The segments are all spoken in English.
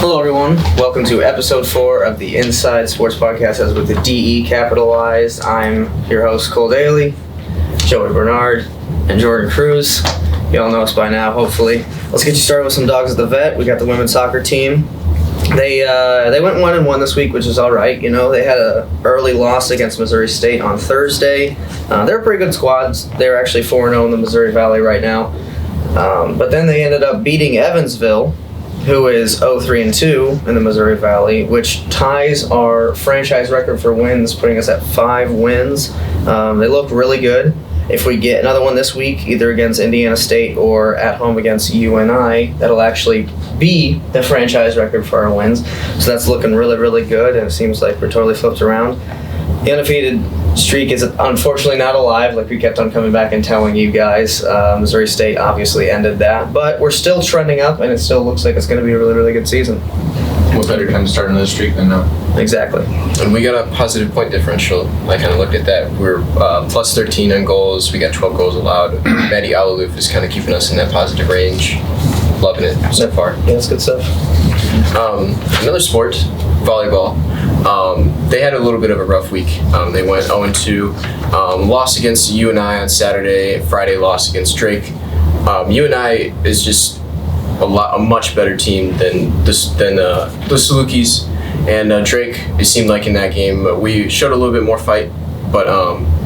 Hello everyone, welcome to episode 4 of the Inside Sports Podcast, as with the DE capitalized. I'm your host Cole Daly, Joey Bernard, and Jordan Cruz. You all know us by now, hopefully. Let's get you started with some dogs at the vet. We got the women's soccer team. They went 1-1 this week, which is all right. You know, they had an early loss against Missouri State on Thursday. They're a pretty good squad. They're actually 4-0 in the Missouri Valley right now. But then they ended up beating Evansville, who is 0-3-2 in the Missouri Valley, which ties our franchise record for wins, putting us at 5 wins. They look really good. If we get another one this week, either against Indiana State or at home against UNI, that'll actually be the franchise record for our wins. So that's looking really, really good, and it seems like we're totally flipped around. The undefeated streak is unfortunately not alive, like we kept on coming back and telling you guys. Missouri State obviously ended that, but we're still trending up, and it still looks like it's going to be a really, really good season. What better time to start another streak than now? Exactly. And we got a positive point differential. I kind of looked at that. We're plus 13 on goals. We got 12 goals allowed. Maddie Alaloof is kind of keeping us in that positive range. Loving it so far. Yeah, that's good stuff. Another sport, volleyball. They had a little bit of a rough week. They went 0-2. Lost against UNI on Saturday. Friday lost against Drake. UNI is just a much better team than the Salukis. And Drake, it seemed like in that game, we showed a little bit more fight. But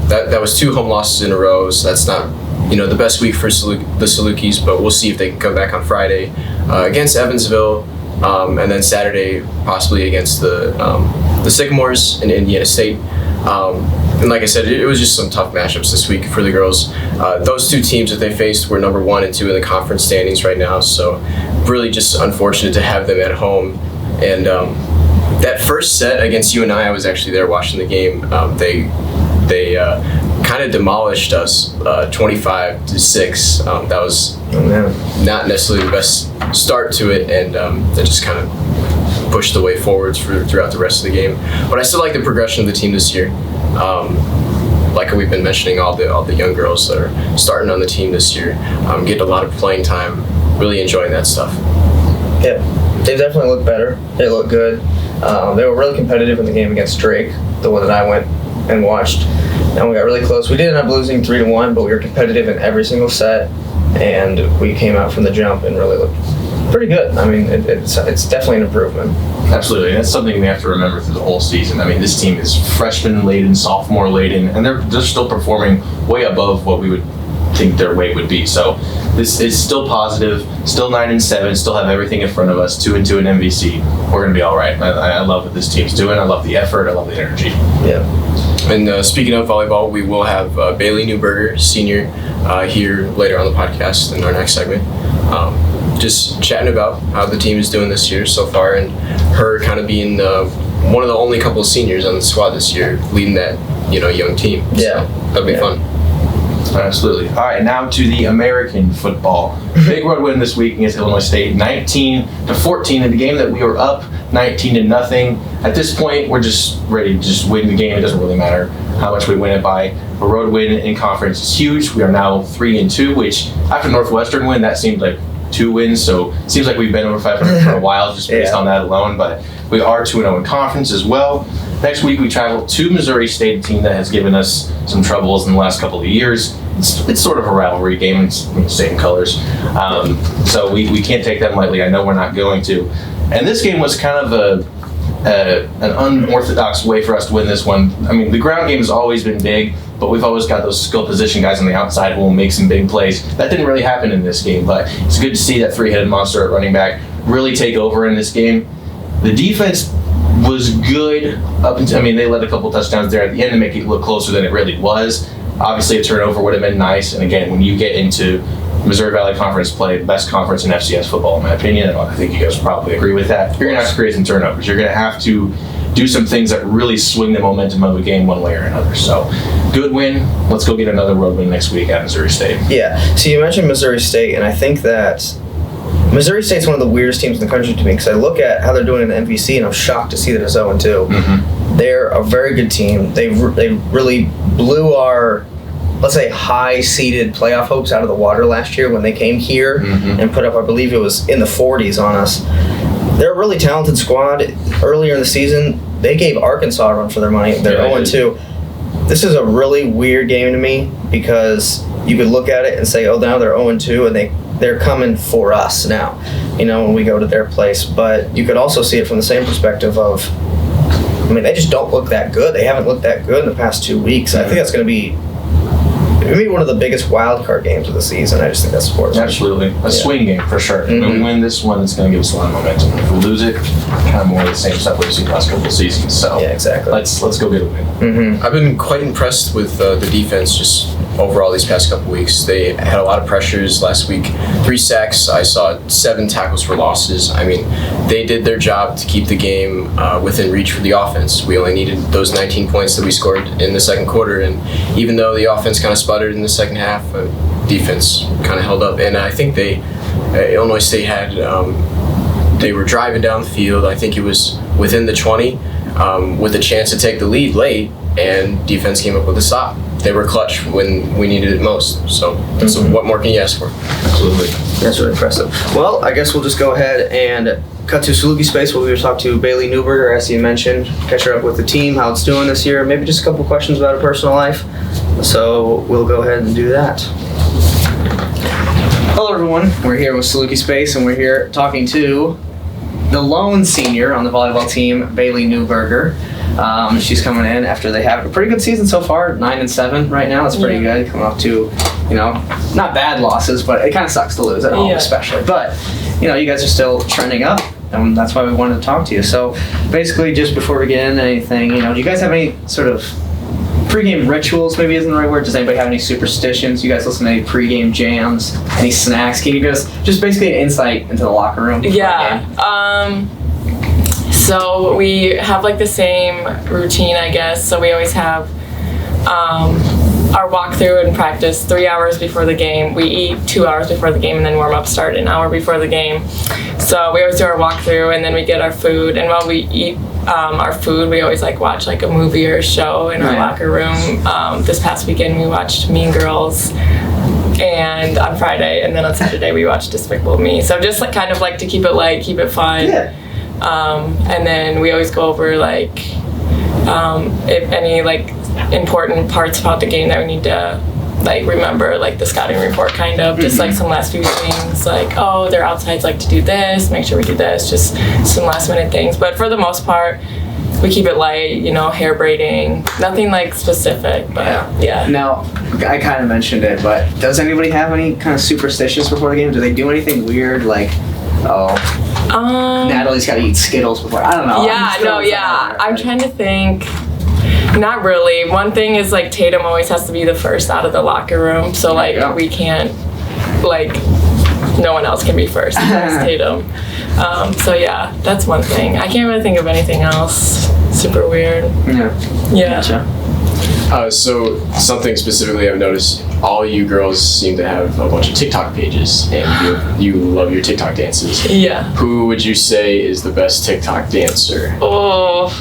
that was 2 home losses in a row, so that's not the best week for the Salukis, but we'll see if they can come back on Friday against Evansville, and then Saturday possibly against the Sycamores in Indiana State. And like I said, it was just some tough matchups this week for the girls. Those 2 teams that they faced were number 1 and 2 in the conference standings right now, so really just unfortunate to have them at home. And that first set against UNI, I was actually there watching the game. They kind of demolished us 25-6. That was not necessarily the best start to it, and they just kind of pushed the way forwards throughout the rest of the game. But I still like the progression of the team this year. Like we've been mentioning, all the young girls that are starting on the team this year, getting a lot of playing time, really enjoying that stuff. Yeah, they definitely look better. They look good. They were really competitive in the game against Drake, the one that I went and watched, and we got really close. We did end up losing 3-1, but we were competitive in every single set, and we came out from the jump and really looked pretty good. I mean, it's definitely an improvement. Absolutely, and that's something we have to remember through the whole season. I mean, this team is freshman-laden, sophomore-laden, and they're still performing way above what we would think their weight would be. So this is still positive, still 9-7, still have everything in front of us, 2-2 in MVC. We're going to be all right. I love what this team's doing. I love the effort. I love the energy. Yeah. And speaking of volleyball, we will have Bailey Neuberger, senior, here later on the podcast in our next segment. Just chatting about how the team is doing this year so far, and her kind of being one of the only couple of seniors on the squad this year, leading that young team. Yeah. So that'll be fun. Absolutely. All right, now to the American football. Big road win this week against Illinois State, 19-14 in the game that we were up 19-0. At this point, we're just ready to just win the game. It doesn't really matter how much we win it by. A road win in conference is huge. We are now 3-2, which after Northwestern win, that seemed like 2 wins. So it seems like we've been over 500 for a while just based on that alone. But we are 2-0 in conference as well. Next week, we travel to Missouri State, a team that has given us some troubles in the last couple of years. It's sort of a rivalry game. It's same colors. So we can't take them lightly. I know we're not going to. And this game was kind of an unorthodox way for us to win this one. I mean, the ground game has always been big, but we've always got those skill position guys on the outside who will make some big plays. That didn't really happen in this game, but it's good to see that 3-headed monster at running back really take over in this game. The defense was good up until, they led a couple touchdowns there at the end to make it look closer than it really was. Obviously, a turnover would have been nice. And again, when you get into Missouri Valley Conference play, the best conference in FCS football, in my opinion, and I think you guys probably agree with that, you're going to have to create some turnovers. You're going to have to do some things that really swing the momentum of a game one way or another. So, good win. Let's go get another road win next week at Missouri State. Yeah. So you mentioned Missouri State, and I think that Missouri State's one of the weirdest teams in the country to me, because I look at how they're doing in the MVC, and I'm shocked to see that it's 0-2. Mm-hmm. They're a very good team. They really blew our, let's say, high-seeded playoff hopes out of the water last year when they came here and put up, I believe it was in the 40s on us. they're a really talented squad. Earlier in the season, they gave Arkansas a run for their money. They're 0-2. This is a really weird game to me because you could look at it and say, oh, now they're 0-2 and they're coming for us now, when we go to their place. But you could also see it from the same perspective of, they just don't look that good. They haven't looked that good in the past 2 weeks. I think that's going to be maybe one of the biggest wild card games of the season. I just think that's sports. Absolutely. A swing game for sure. Mm-hmm. When we win this one, it's going to give us a lot of momentum. If we lose it, kind of more of the same stuff we've seen the last couple of seasons. So yeah, exactly. Let's go get a win. Mm-hmm. I've been quite impressed with the defense just overall these past couple weeks. They had a lot of pressures last week. 3 sacks. I saw 7 tackles for losses. They did their job to keep the game within reach for the offense. We only needed those 19 points that we scored in the second quarter, and even though the offense kind of sputtered in the second half, defense kind of held up. And I think Illinois State had they were driving down the field. I think it was within the 20 with a chance to take the lead late, and defense came up with a stop. They were clutch when we needed it most. So what more can you ask for? Absolutely. That's really impressive. Well, I guess we'll just go ahead and cut to Saluki space where we were talking to Bailey Neuberger, as you mentioned, catch her up with the team, how it's doing this year, maybe just a couple questions about her personal life. So we'll go ahead and do that. Hello everyone, we're here with Saluki Space and we're here talking to the lone senior on the volleyball team, Bailey Neuberger. She's coming in after they have a pretty good season so far, 9-7 right now. That's pretty good. Coming off to, not bad losses, but it kind of sucks to lose at home, especially. But, you guys are still trending up, and that's why we wanted to talk to you. So, basically, just before we get into anything, do you guys have any sort of pregame rituals? Maybe isn't the right word. Does anybody have any superstitions? You guys listen to any pregame jams? Any snacks? Can you give us just basically an insight into the locker room? Yeah. So we have the same routine, I guess. So we always have our walkthrough and practice 3 hours before the game. We eat 2 hours before the game, and then warm up start an hour before the game. So we always do our walkthrough, and then we get our food. And while we eat our food, we always watch a movie or a show in our locker room. This past weekend we watched Mean Girls, and on Friday, and then on Saturday we watched Despicable Me. So just kind of to keep it light, keep it fun. Yeah. And then we always go over if any important parts about the game that we need to remember, the scouting report kind of, just some last few things their outsides like to do this, make sure we do this, just some last minute things. But for the most part, we keep it light, hair braiding, nothing specific, but yeah. Now, I kind of mentioned it, but does anybody have any kind of superstitions before the game? Do they do anything weird Natalie's got to eat Skittles before? I don't know. I'm trying to think. Not really. One thing is Tatum always has to be the first out of the locker room, so we can't no one else can be first besides Tatum. So yeah, that's one thing. I can't really think of anything else super weird. Yeah. Gotcha. So something specifically I've noticed, all you girls seem to have a bunch of TikTok pages, and you love your TikTok dances. Yeah. Who would you say is the best TikTok dancer? Oh,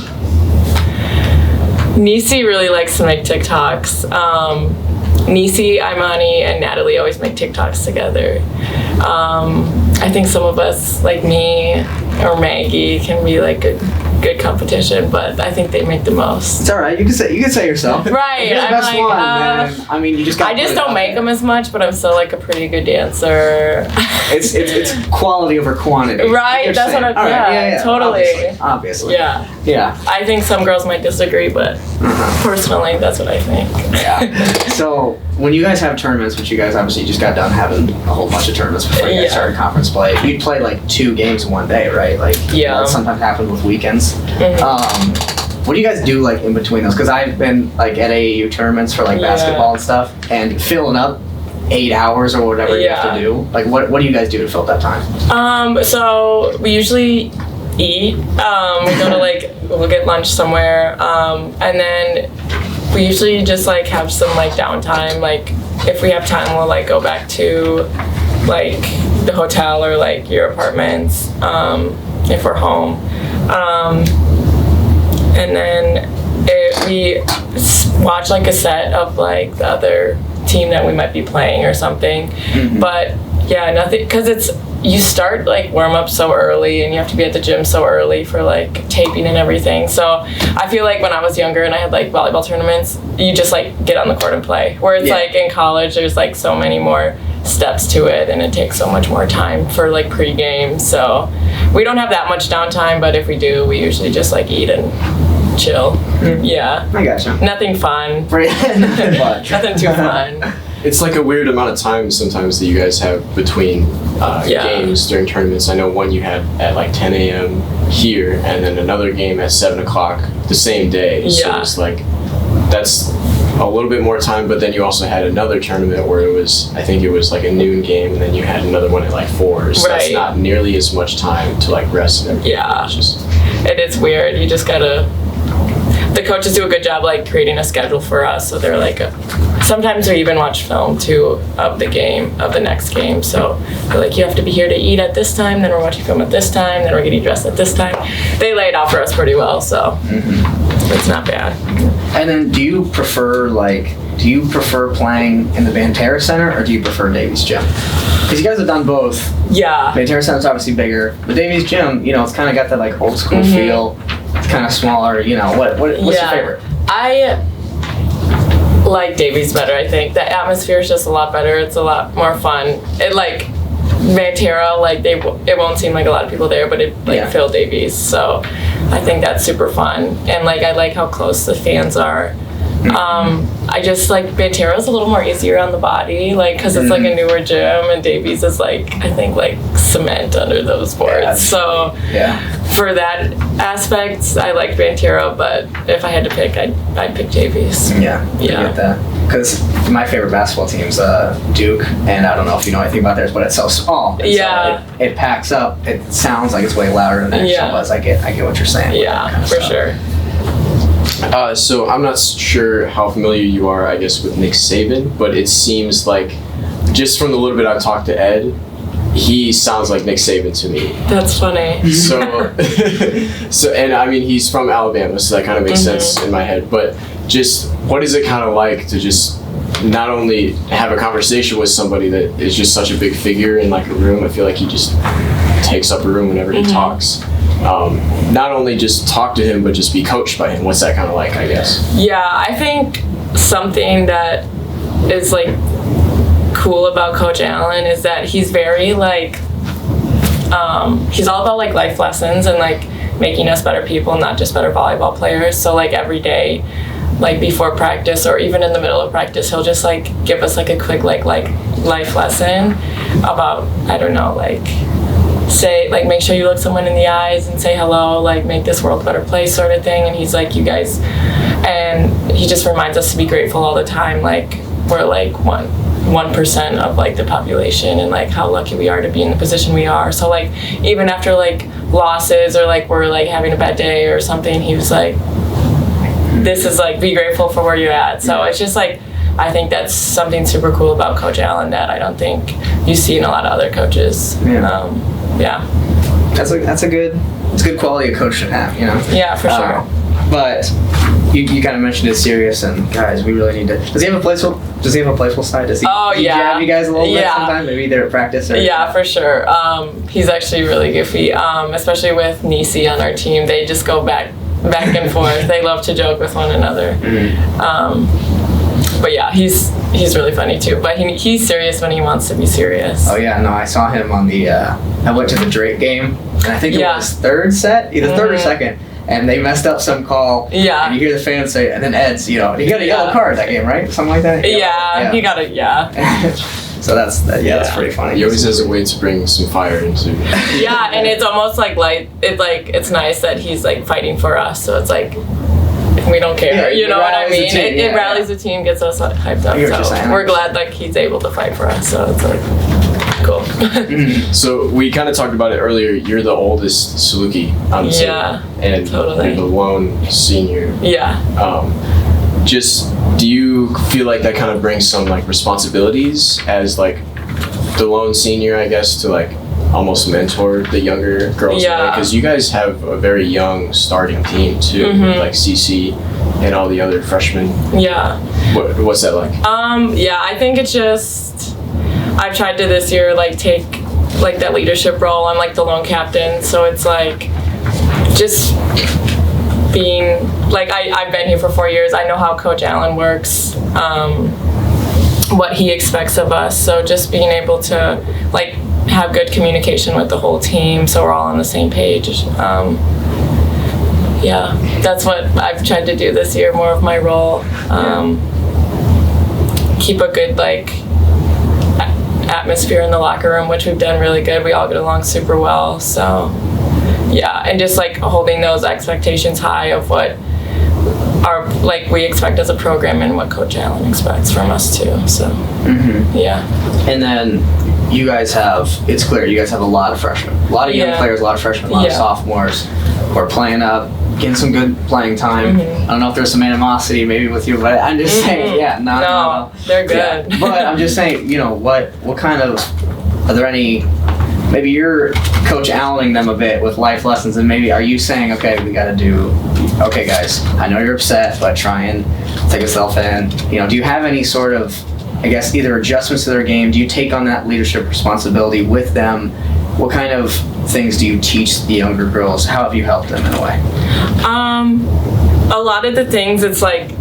Nisi really likes to make TikToks. Nisi, Imani, and Natalie always make TikToks together. I think some of us, like me or Maggie, can be a good competition, but I think they make the most. It's all right. You can say yourself. Right. If you're the best one, then, you just got. I just don't make them as much, but I'm still a pretty good dancer. It's quality over quantity. Right. That's what I'm. Right. Yeah. Totally. Obviously. Yeah. Yeah. I think some girls might disagree, but personally, that's what I think. Yeah. So when you guys have tournaments, which you guys obviously just got done having a whole bunch of tournaments before you guys started conference play, you'd play 2 games in one day, right? That sometimes happens with weekends. Mm-hmm. What do you guys do in between those? Because I've been at AAU tournaments for basketball and stuff, and filling up 8 hours or whatever you have to do. What do you guys do to fill up that time? So we usually eat. We go to we'll get lunch somewhere, and then we usually just have some downtime. If we have time, we'll go back to the hotel or your apartments if we're home, and then we watch a set of the other team that we might be playing or something. Mm-hmm. But yeah, nothing, because you start like warm up so early, and you have to be at the gym so early for like taping and everything. So I feel like when I was younger and I had like volleyball tournaments, you just like get on the court and play. Where it's like in college, there's like so many more steps to it, and it takes so much more time for like pre-game. So we don't have that much downtime, but if we do, we usually just like eat and chill. Yeah. I gotcha. Nothing fun. Nothing fun. Nothing too fun. It's like a weird amount of time sometimes that you guys have between games during tournaments. I know one you had at like 10 a.m. here, and then another game at 7 o'clock the same day. So it's like, that's a little bit more time, but then you also had another tournament where I think it was like a noon game, and then you had another one at like 4. So that's not nearly as much time to like rest and everything. Yeah. It is weird. You just gotta, the coaches do a good job like creating a schedule for us, so they're like sometimes we even watch film too of the next game, so they're like, you have to be here to eat at this time, then we're watching film at this time, then we're getting dressed at this time. They lay it out for us pretty well, so it's not bad. And then do you prefer playing in the Banterra Center, or do you prefer Davies Gym? Because you guys have done both. Yeah. Banterra Center's obviously bigger, but Davies Gym, it's kind of got that like old school feel. It's kind of smaller, what's your favorite? I like Davies better, I think. The atmosphere is just a lot better. It's a lot more fun. It like Banterra, like it won't seem like a lot of people there, but it Phil Davies. So I think that's super fun. And like I like how close the fans are. I just like Banterra's a little more easier on the body, like because it's like a newer gym, and Davies is like I think like cement under those boards. So for that aspect, I like Banterra, but if I had to pick, I'd pick Davies. Yeah. I get that. Because my favorite basketball team's Duke, and I don't know if you know anything about theirs, but it's so small. And so it packs up. It sounds like it's way louder than the actual buzz. I get what you're saying. Yeah, kind of for sure. So I'm not sure how familiar you are, I guess, with Nick Saban, but it seems like, just from the little bit I've talked to Ed, he sounds like Nick Saban to me. That's funny. So and I mean, he's from Alabama, so that kind of makes sense in my head. But just, what is it kind of like to just not only have a conversation with somebody that is just such a big figure in like a room? I feel like he just takes up a room whenever he talks. Not only just talk to him, but just be coached by him. What's that kind of like, I guess? Yeah, I think something that is like cool about Coach Allen is that he's very like, he's all about like life lessons and like making us better people, not just better volleyball players. So like every day, like before practice or even in the middle of practice, he'll just like give us like a quick like life lesson about, I don't know, like say, like, make sure you look someone in the eyes and say hello, like, make this world a better place sort of thing. And he's like, you guys, and he just reminds us to be grateful all the time. Like, we're like 1% of like the population, and like how lucky we are to be in the position we are. So like even after like losses or like we're like having a bad day or something, he was like, this is like, be grateful for where you're at. So it's just like, I think that's something super cool about Coach Allen that I don't think you see in a lot of other coaches. That's a good quality a coach should have, you know? Yeah, for sure. But you kind of mentioned it's serious, and guys, we really need to. Does he have a playful side? Does he jab you guys a little bit sometime? Maybe either at practice or for sure. He's actually really goofy, especially with Nisi on our team. They just go back and forth. They love to joke with one another. But yeah, he's really funny too. But he's serious when he wants to be serious. Oh yeah, no, I saw him on the. I went to the Drake game, and I think it was third set, either third or second, and they messed up some call. Yeah. And you hear the fans say, and then Ed's, he got a yellow card that game, right? Something like that. He got it. Yeah. So that's pretty funny. He always has a way to bring some fire into. Yeah, and it's almost like it's nice that he's like fighting for us. So it's like, we don't care, you know what I mean? It rallies the team, gets us hyped up. So we're glad like he's able to fight for us. So it's like cool. So we kind of talked about it earlier. You're the oldest Saluki on the team, and totally. You're the lone senior. Yeah. Just, do you feel like that kind of brings some like responsibilities as like the lone senior, I guess, to like almost mentor the younger girls? Because you guys have a very young starting team too, with like CC and all the other freshmen. Yeah. What's that like? I think it's just, I've tried to this year like take like that leadership role. I'm like the lone captain, so it's like just being like I've been here for 4 years. I know how Coach Allen works, what he expects of us. So just being able to like have good communication with the whole team, so we're all on the same page. Yeah, that's what I've tried to do this year. More of my role. Keep a good like atmosphere in the locker room, which we've done really good. We all get along super well. So yeah, and just like holding those expectations high of what our like we expect as a program and what Coach Allen expects from us too. So yeah. And then you guys have, it's clear, you guys have a lot of freshmen. A lot of young players, a lot of freshmen, a lot of sophomores who are playing up, getting some good playing time. I don't know if there's some animosity maybe with you, but I'm just saying, no, they're good. Yeah. But I'm just saying, you know, what kind of, are there any, maybe you're Coach Allening them a bit with life lessons, and maybe are you saying, okay, we got to do, okay guys, I know you're upset, but try and take yourself in. You know, do you have any sort of, I guess, either adjustments to their game? Do you take on that leadership responsibility with them? What kind of things do you teach the younger girls? How have you helped them in a way? A lot of the things, it's like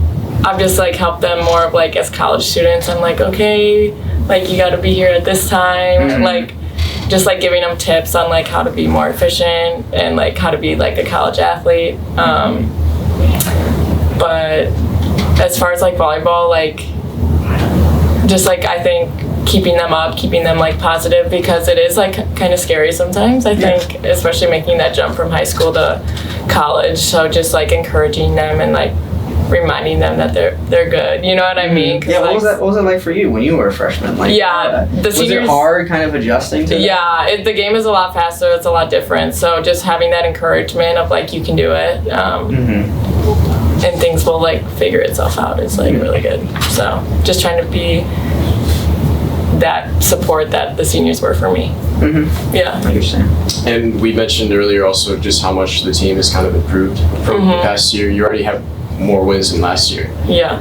I've just like helped them more of like as college students. I'm like, okay, like you got to be here at this time, and like just like giving them tips on like how to be more efficient and like how to be like a college athlete. But as far as like volleyball, like just like I think keeping them like positive, because it is like kind of scary sometimes, I think, especially making that jump from high school to college. So just like encouraging them and like reminding them that they're good. You know what I mean? Yeah. What was it like for you when you were a freshman? Like, the seniors, was it hard kind of adjusting to that? Yeah, the game is a lot faster. It's a lot different. So just having that encouragement of like you can do it, and things will like figure itself out is like really good. So just trying to be that support that the seniors were for me. Yeah. I understand. And we mentioned earlier also just how much the team has kind of improved from the past year. You already have more wins than last year. Yeah.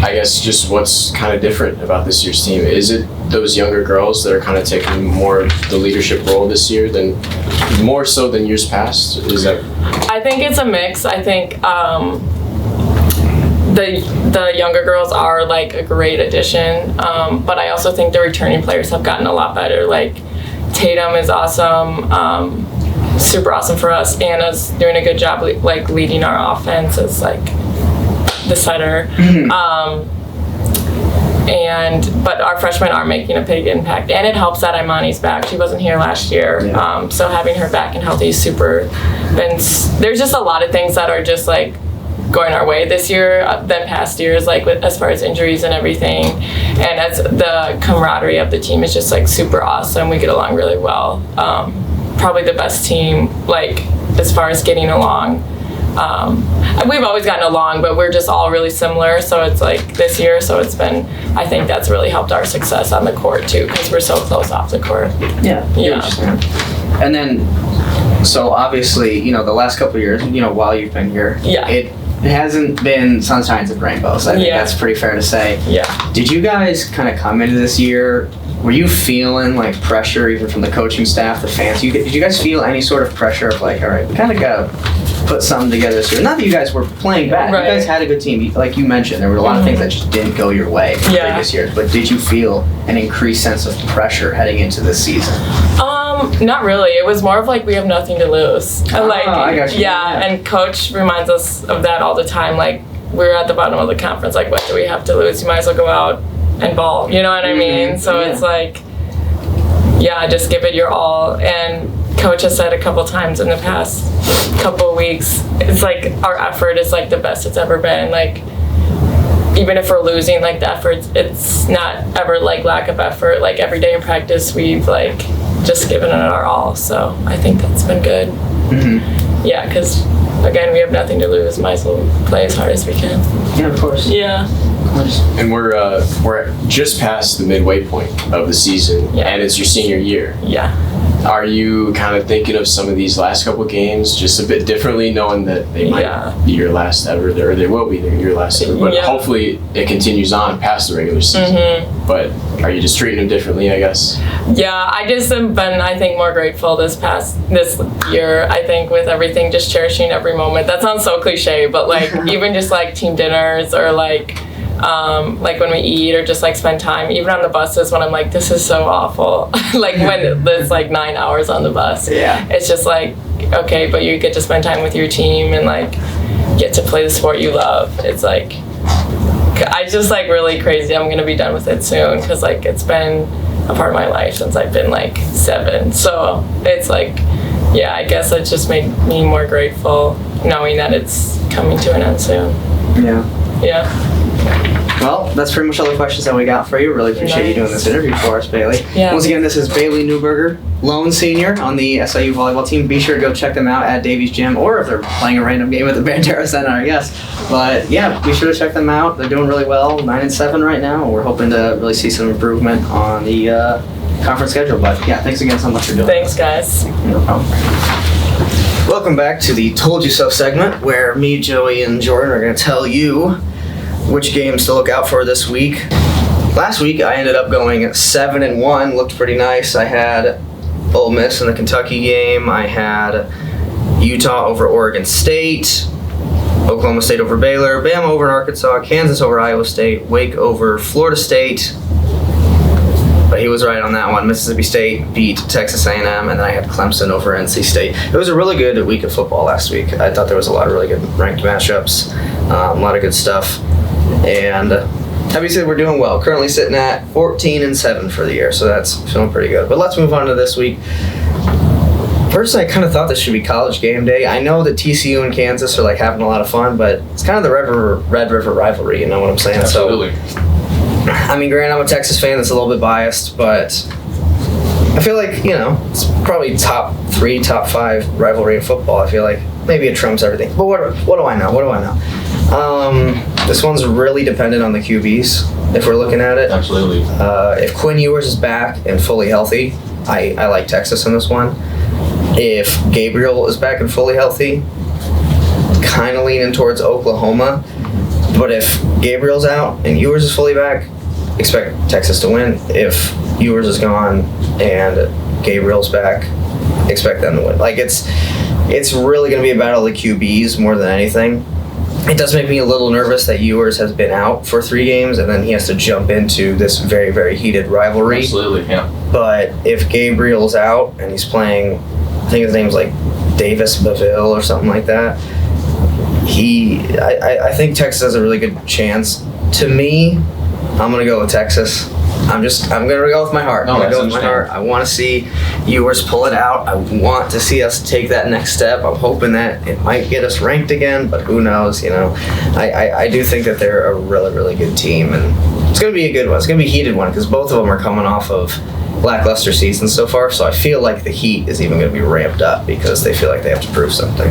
I guess just what's kind of different about this year's team? Is it those younger girls that are kind of taking more the leadership role this year than more so than years past? Is that? I think it's a mix. I think the younger girls are like a great addition, but I also think the returning players have gotten a lot better. Like Tatum is awesome, super awesome for us. Anna's doing a good job like leading our offense as like the setter. But our freshmen are making a big impact, and it helps that Imani's back. She wasn't here last year, so having her back and healthy is super. There's just a lot of things that are just like going our way this year than past years, like as far as injuries and everything. And as the camaraderie of the team is just like super awesome. We get along really well. Probably the best team, like as far as getting along. We've always gotten along, but we're just all really similar. So it's like this year, so it's been, I think that's really helped our success on the court too, because we're so close off the court. Yeah. And then, so obviously, you know, the last couple of years, you know, while you've been here, it hasn't been sunshines and rainbows. I think that's pretty fair to say. Yeah. Did you guys kind of come into this year, were you feeling like pressure even from the coaching staff, the fans? Did you guys feel any sort of pressure of like, all right, we kind of got to put something together this year? Not that you guys were playing bad. Right. You guys had a good team. Like you mentioned, there were a lot of things that just didn't go your way in previous years. But did you feel an increased sense of pressure heading into this season? Not really. It was more of like we have nothing to lose. Like, I got you. Yeah, and coach reminds us of that all the time. Like we're at the bottom of the conference. Like what do we have to lose? You might as well go out and ball. You know what I mean? So it's like, just give it your all. And coach has said a couple times in the past couple of weeks, it's like our effort is like the best it's ever been. Like even if we're losing, like the effort, it's not ever like lack of effort. Like every day in practice, we've like just given it our all. So I think that's been good. Yeah, because again, we have nothing to lose. Might as well play as hard as we can. Yeah, of course. Yeah. And we're just past the midway point of the season, and it's your senior year. Yeah. Are you kind of thinking of some of these last couple games just a bit differently, knowing that they might be your last ever, or they will be your last ever, but hopefully it continues on past the regular season. But are you just treating them differently, I guess? Yeah, I just have been, I think, more grateful this year, I think, with everything, just cherishing every moment. That sounds so cliche, but like even just like team dinners or like when we eat or just like spend time, even on the buses when I'm like, this is so awful. Like when there's like 9 hours on the bus. Yeah. It's just like, okay, but you get to spend time with your team and like get to play the sport you love. It's like, I just like really crazy. I'm going to be done with it soon because like it's been a part of my life since I've been like 7. So it's like, yeah, I guess it just made me more grateful knowing that it's coming to an end soon. Yeah. Well, that's pretty much all the questions that we got for you. Really appreciate you doing this interview for us, Bailey. Yeah. Once again, this is Bailey Neuberger, lone senior on the SIU volleyball team. Be sure to go check them out at Davies Gym, or if they're playing a random game at the Bandera Center, I guess. But yeah, be sure to check them out. They're doing really well, 9-7 right now. And we're hoping to really see some improvement on the conference schedule. But yeah, thanks again so much for doing Thanks, guys. No problem. Welcome back to the Told You So segment, where me, Joey, and Jordan are going to tell you which games to look out for this week. Last week, I ended up going 7-1. Looked pretty nice. I had Ole Miss in the Kentucky game. I had Utah over Oregon State, Oklahoma State over Baylor, Bama over Arkansas, Kansas over Iowa State, Wake over Florida State. But he was right on that one. Mississippi State beat Texas A&M, and then I had Clemson over NC State. It was a really good week of football last week. I thought there was a lot of really good ranked matchups, a lot of good stuff. And obviously we're doing well. Currently sitting at 14-7 for the year, so that's feeling pretty good. But let's move on to this week. Personally, I kind of thought this should be college game day. I know that TCU and Kansas are like having a lot of fun, but it's kind of the Red River rivalry, you know what I'm saying? Absolutely. So, I mean, granted, I'm a Texas fan that's a little bit biased, but I feel like, you know, it's probably top 3, top 5 rivalry in football. I feel like maybe it trumps everything. But what do I know? This one's really dependent on the QBs, if we're looking at it. Absolutely. If Quinn Ewers is back and fully healthy, I like Texas in this one. If Gabriel is back and fully healthy, kind of leaning towards Oklahoma. But if Gabriel's out and Ewers is fully back, expect Texas to win. If Ewers is gone and Gabriel's back, expect them to win. Like it's really going to be a battle of the QBs more than anything. It does make me a little nervous that Ewers has been out for 3 games and then he has to jump into this very, very heated rivalry. Absolutely, yeah. But if Gabriel's out and he's playing, I think his name's like Davis Baville or something like that, I think Texas has a really good chance. To me, I'm going to go with Texas. I'm going to go with my heart. I'm going to go with my heart. I want to see Ewers pull it out. I want to see us take that next step. I'm hoping that it might get us ranked again, but who knows, you know. I do think that they're a really, really good team, and it's going to be a good one. It's going to be a heated one because both of them are coming off of lackluster seasons so far, so I feel like the heat is even going to be ramped up because they feel like they have to prove something.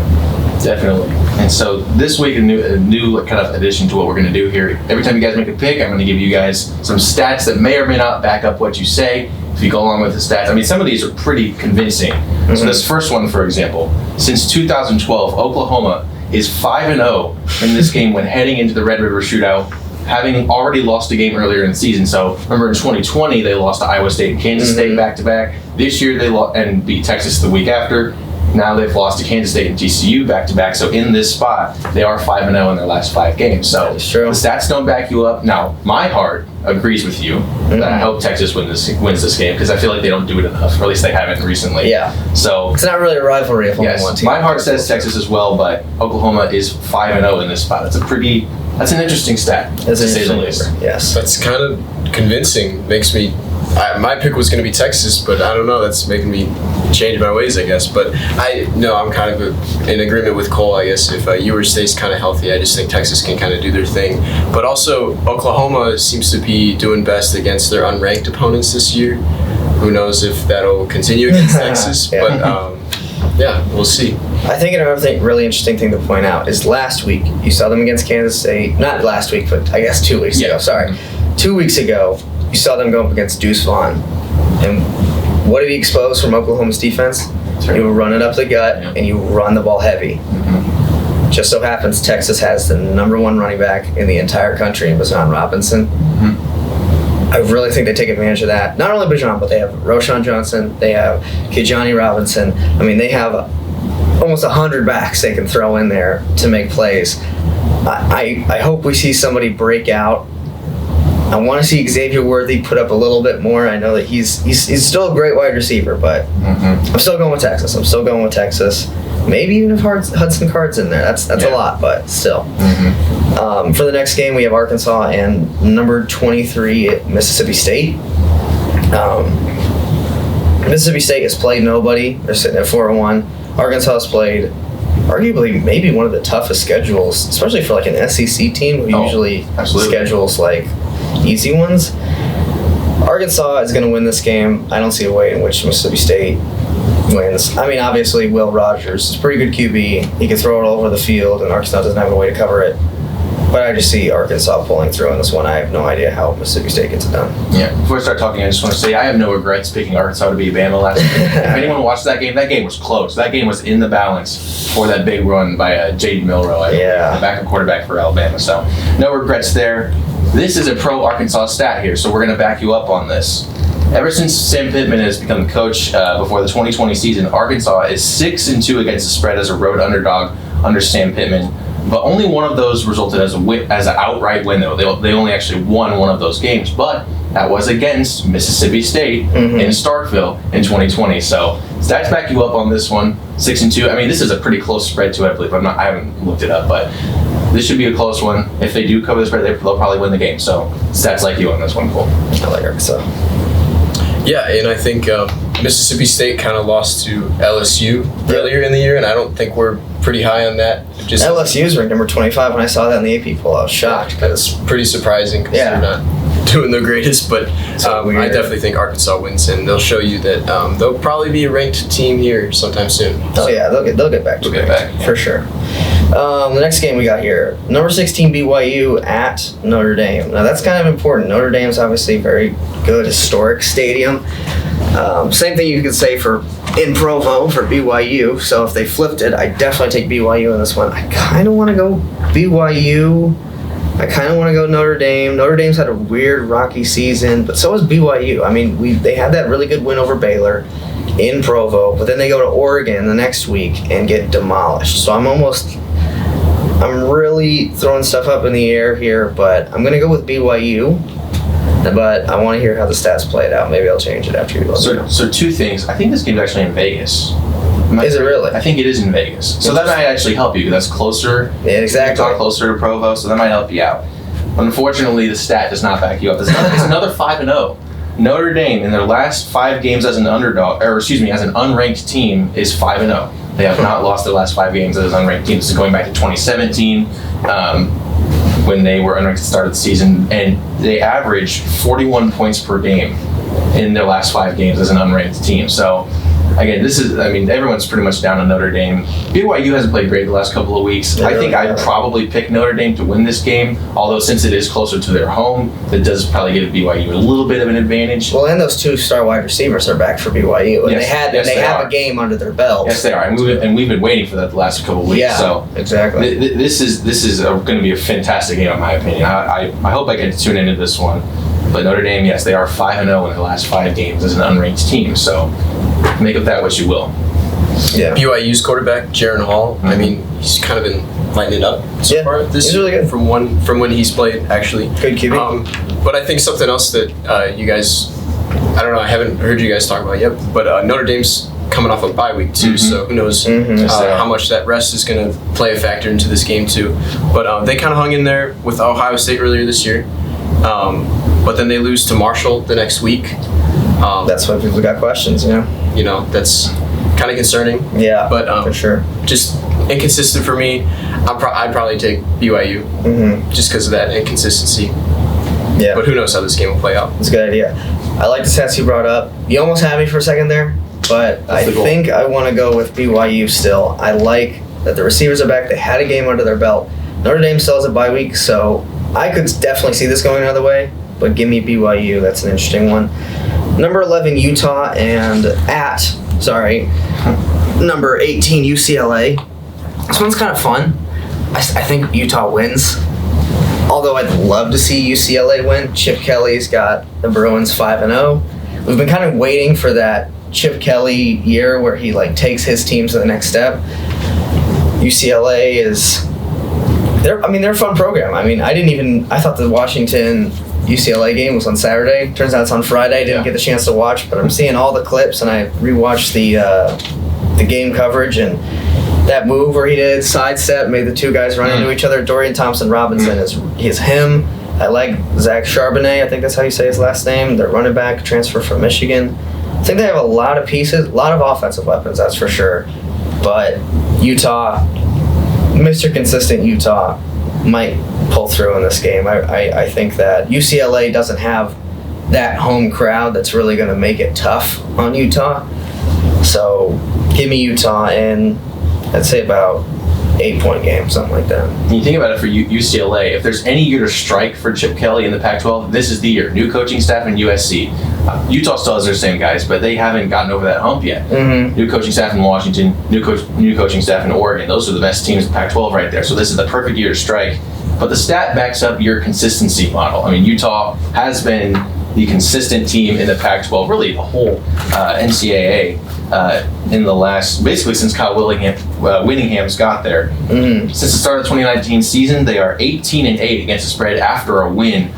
Definitely. And so this week, a new kind of addition to what we're going to do here. Every time you guys make a pick, I'm going to give you guys some stats that may or may not back up what you say. If you go along with the stats, I mean, some of these are pretty convincing. Mm-hmm. So this first one, for example, since 2012, Oklahoma is 5-0 in this game when heading into the Red River Shootout, having already lost a game earlier in the season. So remember in 2020, they lost to Iowa State and Kansas State back-to-back. This year, they and beat Texas the week after. Now they've lost to Kansas State and TCU back-to-back. So in this spot, they are 5-0 in their last 5 games. So the stats don't back you up. Now, my heart agrees with you that I hope Texas wins this game because I feel like they don't do it enough, or at least they haven't recently. Yeah. So it's not really a rivalry if only one team. My heart says Texas as well, but Oklahoma is 5-0 in this spot. That's an interesting stat, to say the least. Yes. That's kind of convincing. Makes me. My pick was going to be Texas, but I don't know. That's making me change my ways, I guess. But I'm kind of in agreement with Cole, I guess. If Ewers stays kind of healthy, I just think Texas can kind of do their thing. But also, Oklahoma seems to be doing best against their unranked opponents this year. Who knows if that'll continue against Texas? But we'll see. I think another really interesting thing to point out is last week you saw them against Kansas State. Not last week, but I guess 2 weeks ago. Sorry, 2 weeks ago you saw them go up against Deuce Vaughn, and what have you exposed from Oklahoma's defense? Right. You run it up the gut, and you run the ball heavy. Mm-hmm. Just so happens Texas has the number 1 running back in the entire country in Bijan Robinson. Mm-hmm. I really think they take advantage of that. Not only Bijan, but they have Rashan Johnson, they have Kijani Robinson. I mean, they have almost 100 backs they can throw in there to make plays. I hope we see somebody break out. I want to see Xavier Worthy put up a little bit more. I know that he's still a great wide receiver, but I'm still going with Texas. Maybe even if Hudson Card's in there. That's a lot, but still. For the next game, we have Arkansas and number 23 at Mississippi State. Mississippi State has played nobody. They're sitting at 4-1. Arkansas has played arguably maybe one of the toughest schedules, especially for like an SEC team who usually schedules like easy ones. Arkansas is going to win this game. I don't see a way in which Mississippi State wins. I mean, obviously, Will Rogers is a pretty good QB. He can throw it all over the field, and Arkansas doesn't have a way to cover it. But I just see Arkansas pulling through in this one. I have no idea how Mississippi State gets it done. Yeah. Before I start talking, I just want to say I have no regrets picking Arkansas to beat Bama last week. If anyone watched that game was close. That game was in the balance for that big run by J.D. Milroe, the backup quarterback for Alabama. So no regrets there. This is a pro Arkansas stat here, so we're going to back you up on this. Ever since Sam Pittman has become the coach before the 2020 season, Arkansas is 6-2 against the spread as a road underdog under Sam Pittman. But only one of those resulted as an outright win, though. They only actually won one of those games, but that was against Mississippi State in Starkville in 2020. So stats back you up on this one. 6-2. I mean, this is a pretty close spread too, I believe. I haven't looked it up, but this should be a close one. If they do cover the spread, they'll probably win the game. So stats like you on this one, Cole. I like Arkansas. Yeah, and I think Mississippi State kind of lost to LSU earlier in the year, and I don't think we're pretty high on that. Just LSU's ranked number 25. When I saw that in the AP poll, I was shocked. That's pretty surprising because they're not doing the greatest, but I definitely think Arkansas wins, and they'll show you that they'll probably be a ranked team here sometime soon. Oh yeah, they'll get back to it for sure. The next game we got here, number 16 BYU at Notre Dame. Now that's kind of important. Notre Dame's obviously a very good historic stadium. Same thing you could say for in Provo for BYU. So if they flipped it, I definitely take BYU in this one. I kind of want to go BYU. I kind of want to go Notre Dame. Notre Dame's had a weird, rocky season, but so has BYU. I mean, they had that really good win over Baylor in Provo, but then they go to Oregon the next week and get demolished. So I'm really throwing stuff up in the air here, but I'm going to go with BYU. But I want to hear how the stats play it out. Maybe I'll change it after you let me know. So two things. I think this game's actually in Vegas. Is it really? I think it is in Vegas. So that might actually help you. That's closer. Yeah, exactly. Closer to Provo, so that might help you out. Unfortunately, the stat does not back you up. It's another 5-0. Notre Dame in their last 5 games as an underdog, as an unranked team, is 5-0. They have not lost their last 5 games as an unranked team. This is going back to 2017. When they were unranked at the start of the season, and they averaged 41 points per game in their last 5 games as an unranked team. So, again, everyone's pretty much down on Notre Dame. BYU hasn't played great the last couple of weeks. I think I'd probably pick Notre Dame to win this game, although since it is closer to their home, that does probably give BYU a little bit of an advantage. Well, and those 2 star wide receivers are back for BYU, and they have a game under their belt. Yes, they are, and we've been waiting for that the last couple of weeks. Yeah, so exactly. This is going to be a fantastic game, in my opinion. I hope I get to tune into this one. But Notre Dame, yes, they are 5-0 in their last 5 games as an unranked team. So make of that what you will. Yeah. BYU's quarterback, Jaron Hall. I mean, he's kind of been lighting it up so far this year. Really good from when he's played. Actually, good QB. But I think something else that you guys, I don't know, I haven't heard you guys talk about yet. But Notre Dame's coming off a bye week too, so who knows how much that rest is going to play a factor into this game too. But they kind of hung in there with Ohio State earlier this year. But then they lose to Marshall the next week. That's why people got questions, You know, that's kind of concerning. Yeah, but for sure. Just inconsistent for me. I'd probably take BYU just because of that inconsistency. Yeah. But who knows how this game will play out. It's a good idea. I like the stats you brought up. You almost had me for a second there, but I think I want to go with BYU still. I like that the receivers are back. They had a game under their belt. Notre Dame still has a bye week, so I could definitely see this going another way, but give me BYU. That's an interesting one. number 11 Utah and number 18 UCLA. This one's kind of fun. I think Utah wins. Although I'd love to see UCLA win. Chip Kelly's got the Bruins 5-0. We've been kind of waiting for that Chip Kelly year where he takes his team to the next step. UCLA they're a fun program. I thought the Washington UCLA game was on Saturday. Turns out it's on Friday. Didn't get the chance to watch, but I'm seeing all the clips and I rewatched the game coverage, and that move where he did sidestep made the two guys run into each other. Dorian Thompson-Robinson is him. I like Zach Charbonnet. I think that's how you say his last name. Their running back, transfer from Michigan. I think they have a lot of pieces, a lot of offensive weapons, that's for sure. But Utah, Mr. Consistent Utah, might pull through in this game. I think that UCLA doesn't have that home crowd that's really going to make it tough on Utah. So give me Utah in, I'd say about 8-point game, something like that. When you think about it for UCLA, if there's any year to strike for Chip Kelly in the Pac-12, this is the year. New coaching staff in USC. Utah still has their same guys, but they haven't gotten over that hump yet. Mm-hmm. New coaching staff in Washington, new coaching staff in Oregon. Those are the best teams in Pac-12 right there. So this is the perfect year to strike. But the stat backs up your consistency model. Utah has been the consistent team in the Pac-12, really the whole NCAA in the last, basically since Kyle Whittingham's got there. Mm-hmm. Since the start of the 2019 season, they are 18-8 against the spread after a win.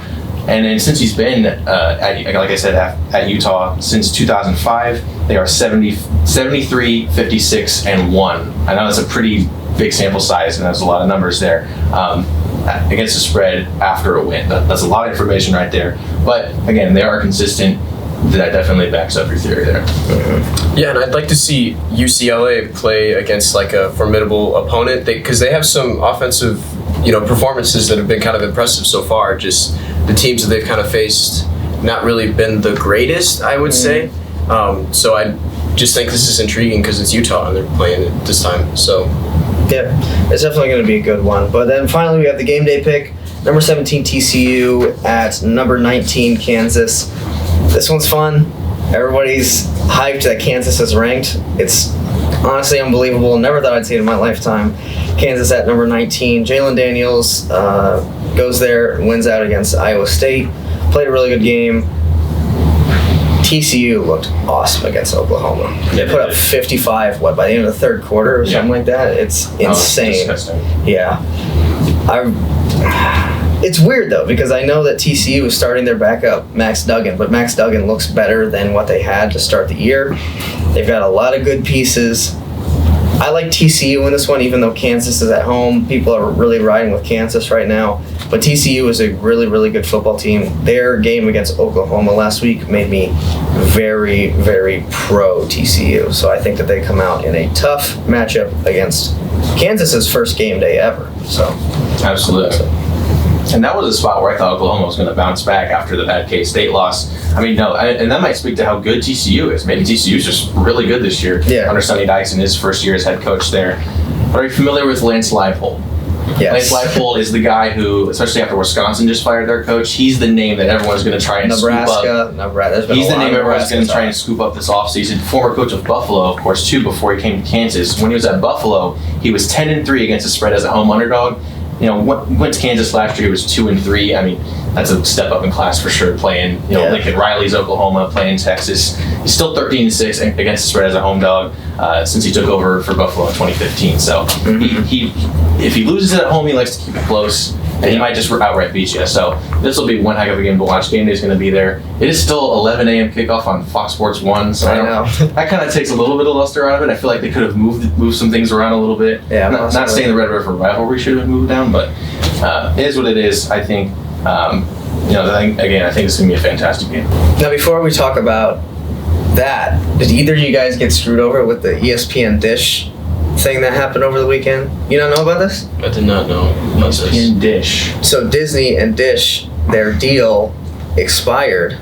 And then since he's been, at Utah since 2005, they are 73-56-1. I know that's a pretty big sample size, and that's a lot of numbers there. Against the spread after a win. That's a lot of information right there. But again, they are consistent. That definitely backs up your theory there. Mm-hmm. Yeah, and I'd like to see UCLA play against a formidable opponent because they have some offensive, performances that have been kind of impressive so far. Just the teams that they've kind of faced, not really been the greatest, I would say. So I just think this is intriguing because it's Utah and they're playing it this time. So. Yeah, it's definitely going to be a good one. But then finally we have the game day pick. Number 17 TCU at number 19 Kansas. This one's fun. Everybody's hyped that Kansas is ranked. It's honestly unbelievable. Never thought I'd see it in my lifetime. Kansas at number 19. Jalen Daniels goes there and wins out against Iowa State. Played a really good game. TCU looked awesome against Oklahoma. They put up 55, by the end of the third quarter or something like that? It's insane. Yeah. It's weird, though, because I know that TCU is starting their backup, Max Duggan, but Max Duggan looks better than what they had to start the year. They've got a lot of good pieces. I like TCU in this one, even though Kansas is at home. People are really riding with Kansas right now. But TCU is a really, really good football team. Their game against Oklahoma last week made me very, very pro TCU. So I think that they come out in a tough matchup against Kansas's first game day ever. So absolutely. And that was a spot where I thought Oklahoma was going to bounce back after the bad K-State loss. And that might speak to how good TCU is. Maybe TCU is just really good this year under Sonny Dykes in his first year as head coach there. Are you familiar with Lance Leipold? Yes. Lance Leipold is the guy who, especially after Wisconsin just fired their coach, he's the name that everyone's going to try and scoop up. Nebraska. He's the name everyone's going to try and scoop up this offseason. Former coach of Buffalo, of course, too, before he came to Kansas. When he was at Buffalo, he was 10-3 against the spread as a home underdog. Went to Kansas last year. He was 2-3. That's a step up in class for sure. Playing, Lincoln Riley's Oklahoma, playing Texas. He's still 13-6 against the spread as a home dog since he took over for Buffalo in 2015. So he if he loses at home, he likes to keep it close, and he might just outright beat you. So this will be one heck of a game to watch. Game day is going to be there. It is still 11 a.m. kickoff on Fox Sports 1. So I know that kind of takes a little bit of luster out of it. I feel like they could have moved some things around a little bit. Yeah, not saying the Red River rivalry should have moved down, but it is what it is. I think. I think it's going to be a fantastic game. Now, before we talk about that, did either of you guys get screwed over with the ESPN Dish thing that happened over the weekend? You don't know about this? I did not know about this. ESPN Dish. So Disney and Dish, their deal expired.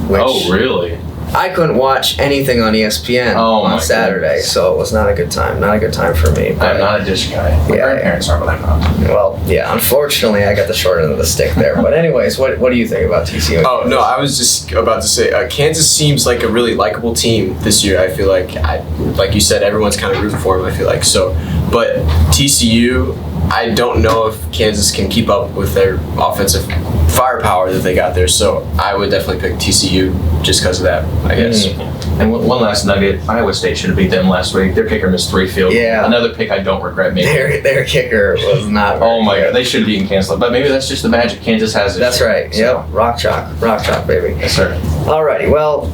Oh, really? I couldn't watch anything on ESPN on Saturday, so it was not a good time. Not a good time for me. I'm not a dish guy. My grandparents are, but I'm not. Well, yeah, unfortunately, I got the short end of the stick there. But anyways, what do you think about TCU? Oh, no, I was just about to say, Kansas seems like a really likable team this year. I feel like you said, everyone's kind of rooting for them, I feel like. So, but TCU, I don't know if Kansas can keep up with their offensive firepower that they got there. So I would definitely pick TCU just because of that, I guess. And one last nugget, Iowa State should have beat them last week. Their kicker missed 3 field goals. Yeah. Another pick I don't regret making. Their kicker was not Oh my God, they should have beaten Kansas. But maybe that's just the magic Kansas has. That's right. So. Yep. Rock chalk, baby. Yes, sir. Alrighty, well,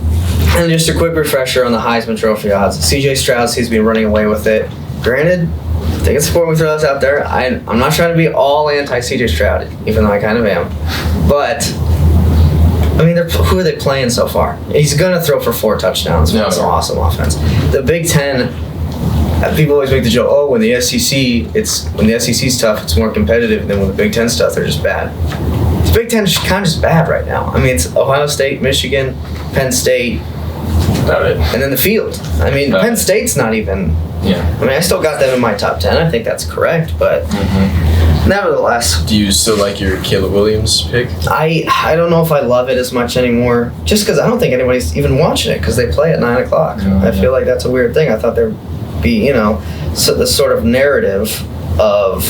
and just a quick refresher on the Heisman Trophy odds. CJ Stroud seems to be running away with it. Granted, I think it's important we throw this out there. I'm not trying to be all anti-CJ Stroud, even though I kind of am. But, I mean, who are they playing so far? He's going to throw for 4 touchdowns. That's an awesome offense. The Big Ten, people always make the joke, when the SEC's tough, it's more competitive than when the Big Ten's tough, they're just bad. The Big Ten is kind of just bad right now. I mean, it's Ohio State, Michigan, Penn State, About it. and then the field. I mean, Penn State's not even... Yeah. I mean, I still got them in my top 10. I think that's correct, but nevertheless. Do you still like your Caleb Williams pick? I don't know if I love it as much anymore, just because I don't think anybody's even watching it because they play at 9 o'clock. I feel like that's a weird thing. I thought there'd be, this sort of narrative of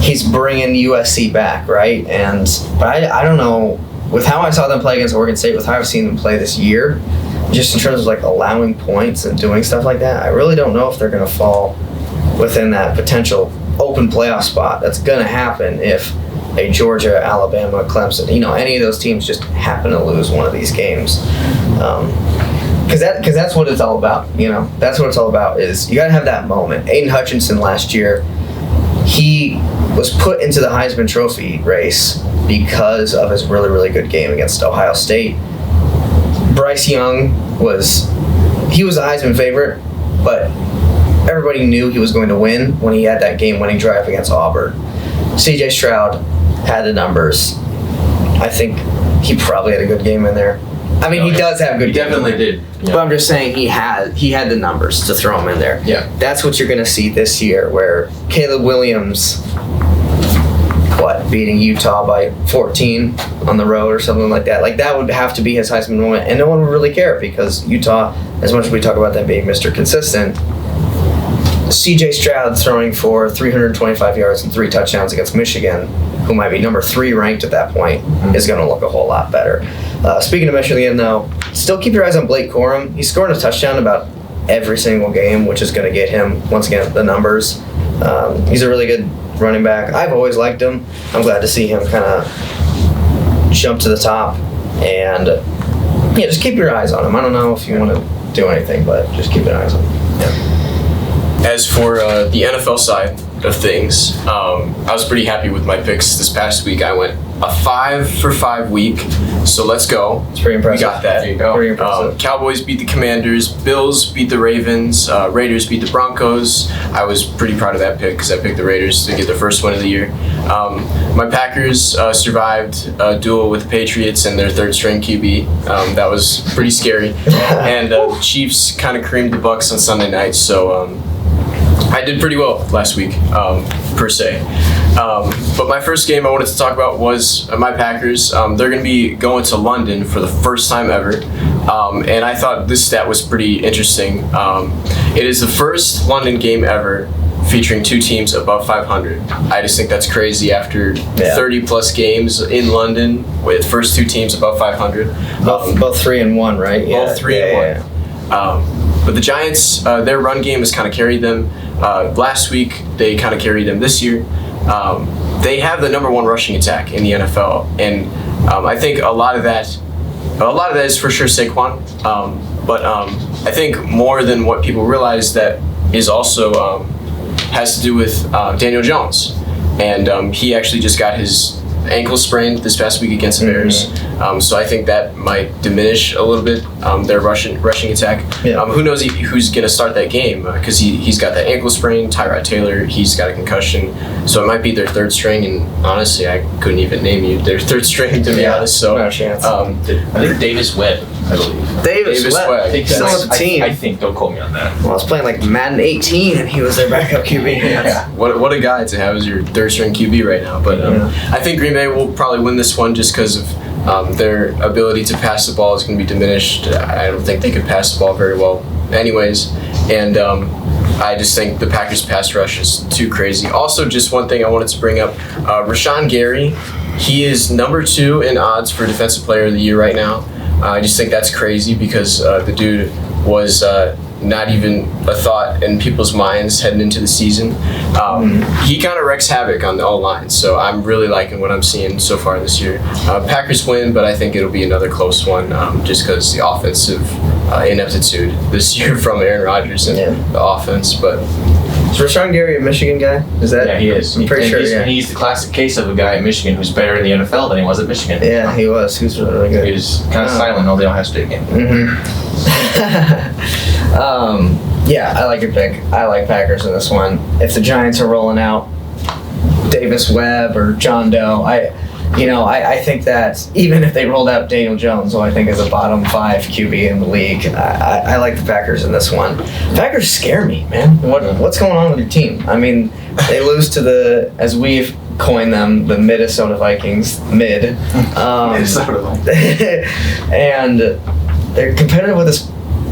he's bringing USC back, right? But I don't know, with how I saw them play against Oregon State, with how I've seen them play this year, just in terms of like allowing points and doing stuff like that, I really don't know if they're going to fall within that potential open playoff spot. That's going to happen if a Georgia, Alabama, Clemson, any of those teams just happen to lose one of these games. Because that's what it's all about. That's what it's all about. Is you got to have that moment. Aiden Hutchinson last year, he was put into the Heisman Trophy race because of his really, really good game against Ohio State. Bryce Young was a Heisman favorite, but everybody knew he was going to win when he had that game-winning drive against Auburn. CJ Stroud had the numbers. I think he probably had a good game in there. I mean, he does have a good game. He definitely did. Yeah. But I'm just saying he had the numbers to throw him in there. Yeah. That's what you're going to see this year, where Caleb Williams, beating Utah by 14 on the road or something like that. Like, that would have to be his Heisman moment, and no one would really care because Utah, as much as we talk about them being Mr. Consistent, CJ Stroud throwing for 325 yards and 3 touchdowns against Michigan, who might be number 3 ranked at that point, is going to look a whole lot better. Speaking of Michigan, though, still keep your eyes on Blake Corum. He's scoring a touchdown about every single game, which is going to get him, once again, the numbers. He's a really good running back. I've always liked him. I'm glad to see him kind of jump to the top. And, just keep your eyes on him. I don't know if you want to do anything, but just keep your eyes on him. Yeah. As for the NFL side of things, I was pretty happy with my picks this past week. I went a 5 for 5 week, so let's go. It's pretty impressive. We got that. There you go. Pretty impressive. Cowboys beat the Commanders, Bills beat the Ravens, Raiders beat the Broncos. I was pretty proud of that pick because I picked the Raiders to get their first win of the year. My Packers survived a duel with the Patriots and their third-string QB. That was pretty scary. And the Chiefs kind of creamed the Bucs on Sunday night, so I did pretty well last week, per se. But my first game I wanted to talk about was my Packers. They're going to be going to London for the first time ever. And I thought this stat was pretty interesting. It is the first London game ever featuring 2 teams above 500. I just think that's crazy after 30 plus games in London with first 2 teams above 500. Both 3-1, right? Both 3-1. But the Giants, their run game has kind of carried them. Last week, they kind of carried them this year. They have the number 1 rushing attack in the NFL, and I think a lot of that is for sure Saquon. But I think more than what people realize, that is also has to do with Daniel Jones, and he actually just got his ankle sprained this past week against the Bears. So I think that might diminish a little bit their rushing attack. Yeah. Who knows who's going to start that game, because he's got that ankle sprain. Tyrod Taylor, he's got a concussion. So it might be their third string, and honestly, I couldn't even name you their third string, to be honest. So no chance. I think Davis Webb, I believe. Davis Webb. I think Still on the team. I think, don't quote me on that. Well, I was playing like Madden 18, and he was their backup QB. Yeah. What a guy to have as your third string QB right now. But I think Green Bay will probably win this one just because of their ability to pass the ball is going to be diminished. I don't think they could pass the ball very well anyways. And I just think the Packers pass rush is too crazy. Also, just one thing I wanted to bring up, Rashan Gary, he is number 2 in odds for Defensive Player of the Year right now. I just think that's crazy because the dude was not even a thought in people's minds heading into the season. He kind of wreaks havoc on all lines, so I'm really liking what I'm seeing so far this year. Packers win, but I think it'll be another close one just because the offensive ineptitude this year from Aaron Rodgers and the offense. But is Rashan Gary a Michigan guy? Is that? Yeah, he is. I'm pretty sure. He's the classic case of a guy at Michigan who's better in the NFL than he was at Michigan. Yeah, he was. He was really good. He was kind of silent all the Ohio State game. Yeah, I like your pick. I like Packers in this one. If the Giants are rolling out Davis Webb or John Doe, I think that even if they rolled out Daniel Jones, who I think is a bottom 5 QB in the league, I like the Packers in this one. Packers scare me, man. What's going on with your team? I mean, they lose to the, as we've coined them, the Minnesota Vikings, Minnesota Vikings. And they're competitive with this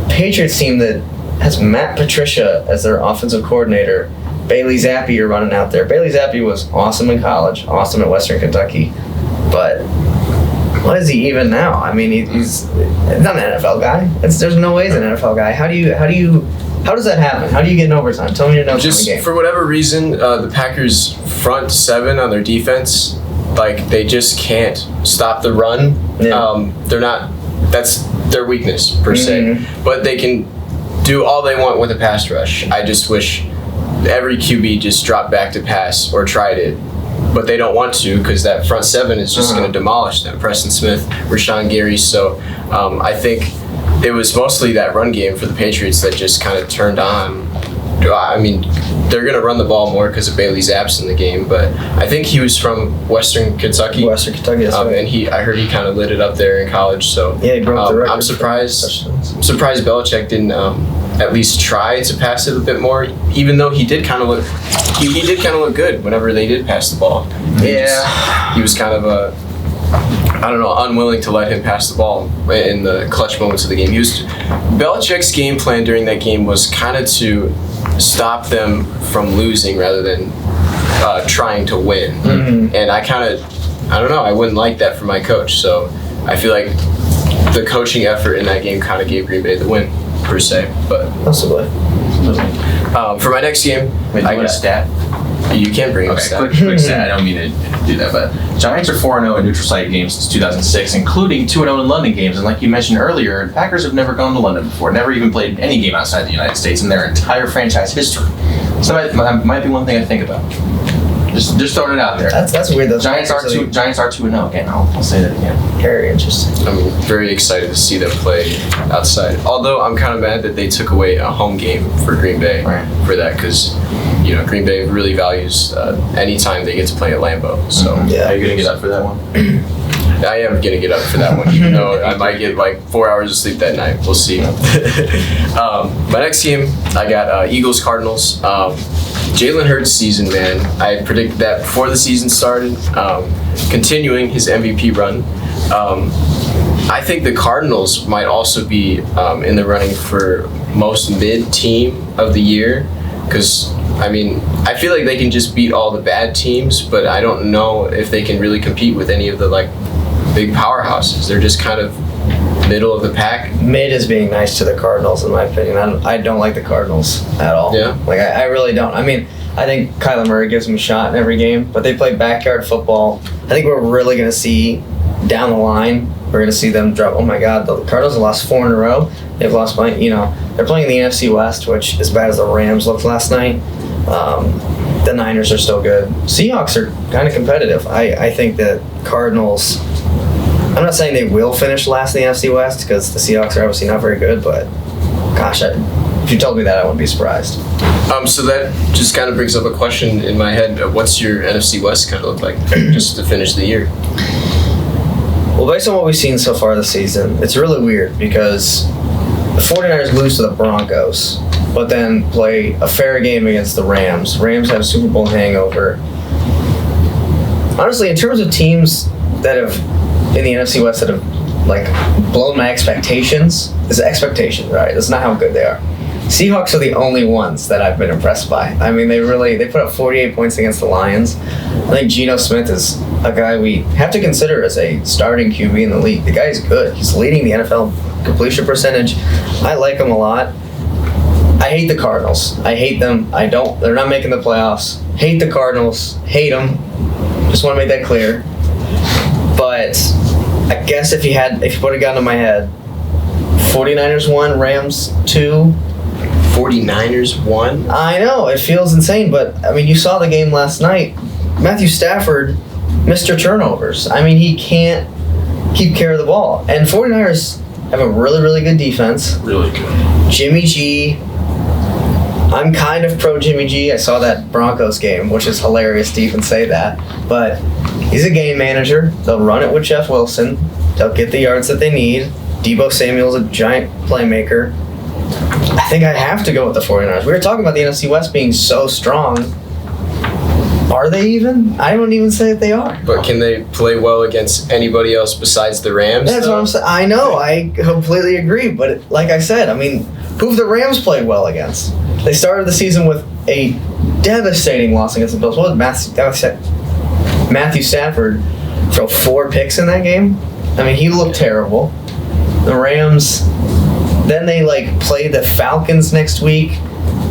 Patriots team that has Matt Patricia as their offensive coordinator. Bailey Zappi are running out there. Bailey Zappi was awesome in college, awesome at Western Kentucky, but what is he even now? I mean, he's not an NFL guy. There's no way he's an NFL guy. How does that happen? How do you get in overtime? Tell me your notes on the game. Just for whatever reason, the Packers' front 7 on their defense, like, they just can't stop the run. Yeah. They're not. That's their weakness per se, but they can do all they want with a pass rush. I just wish every QB just dropped back to pass or tried it, but they don't want to because that front 7 is just going to demolish them. Preston Smith, Rashan Gary. So I think it was mostly that run game for the Patriots that just kind of turned on. I mean, they're going to run the ball more because of Bailey Zapps in the game, but I think he was from Western Kentucky. Western Kentucky, that's right. And I heard he kind of lit it up there in college. So yeah, he broke the record. I'm surprised Belichick didn't at least try to pass it a bit more, even though he did kind of look good whenever they did pass the ball. He was kind of unwilling to let him pass the ball in the clutch moments of the game. Belichick's game plan during that game was kind of to stop them from losing rather than trying to win. And I wouldn't like that for my coach. So I feel like the coaching effort in that game kind of gave Green Bay the win, per se. But possibly. For my next game, I got a stat. You can't bring up stat. Quick stat. I don't mean to do that, but Giants are 4-0 in neutral site games since 2006, including 2-0 in London games. And like you mentioned earlier, Packers have never gone to London before, never even played any game outside the United States in their entire franchise history. So that might be one thing I think about. Just throwing it out there. That's weird. Those Giants are 2-0 again. I'll say that again. Very interesting. I'm very excited to see them play outside. Although I'm kind of mad that they took away a home game for Green Bay for that, because Green Bay really values any time they get to play at Lambeau. So are you gonna get up for that one? I am gonna get up for that one, even though I might get like 4 hours of sleep that night. We'll see. My next game, I got Eagles Cardinals. Jalen Hurts' season, man. I predicted that before the season started. Continuing his MVP run. I think the Cardinals might also be in the running for most mid-team of the year, because I feel like they can just beat all the bad teams, but I don't know if they can really compete with any of the big powerhouses. They're just kind of middle of the pack. Mid is being nice to the Cardinals, in my opinion. I don't like the Cardinals at all. Yeah. I really don't. I think Kyler Murray gives them a shot in every game, but they play backyard football. I think we're really going to see down the line, we're going to see them drop. Oh my God, the Cardinals have lost 4 in a row. They've lost by, they're playing in the NFC West, which, as bad as the Rams looked last night, the Niners are still good. Seahawks are kind of competitive. I think that Cardinals, I'm not saying they will finish last in the NFC West because the Seahawks are obviously not very good, but gosh, if you told me that, I wouldn't be surprised. So that just kind of brings up a question in my head. What's your NFC West kind of look like just to finish the year? Well, based on what we've seen so far this season, it's really weird because the 49ers lose to the Broncos, but then play a fair game against the Rams. Rams have a Super Bowl hangover. Honestly, in terms of teams that have, in the NFC West, that have, like, blown my expectations, it's expectations, right? That's not how good they are. Seahawks are the only ones that I've been impressed by. I mean, they put up 48 points against the Lions. I think Geno Smith is a guy we have to consider as a starting QB in the league. The guy's good. He's leading the NFL completion percentage. I like him a lot. I hate the Cardinals. I hate them. They're not making the playoffs. Hate the Cardinals. Hate them. Just want to make that clear. But I guess if you put a gun to my head, 49ers 1, Rams 2. 49ers won? I know, it feels insane, but I mean, you saw the game last night. Matthew Stafford, Mr. Turnovers. I mean, he can't keep care of the ball. And 49ers have a really, really good defense. Really good. Jimmy G. I'm kind of pro Jimmy G. I saw that Broncos game, which is hilarious to even say that. But he's a game manager. They'll run it with Jeff Wilson. They'll get the yards that they need. Deebo Samuel's a giant playmaker. I think I have to go with the 49ers. We were talking about the NFC West being so strong. Are they even? I wouldn't even say that they are. But can they play well against anybody else besides the Rams? That's what I'm saying. I know. I completely agree. But like I said, I mean, who've the Rams played well against? They started the season with a devastating loss against the Bills. What did Matthew Stafford throw 4 picks in that game? I mean, he looked terrible. The Rams, then they play the Falcons next week,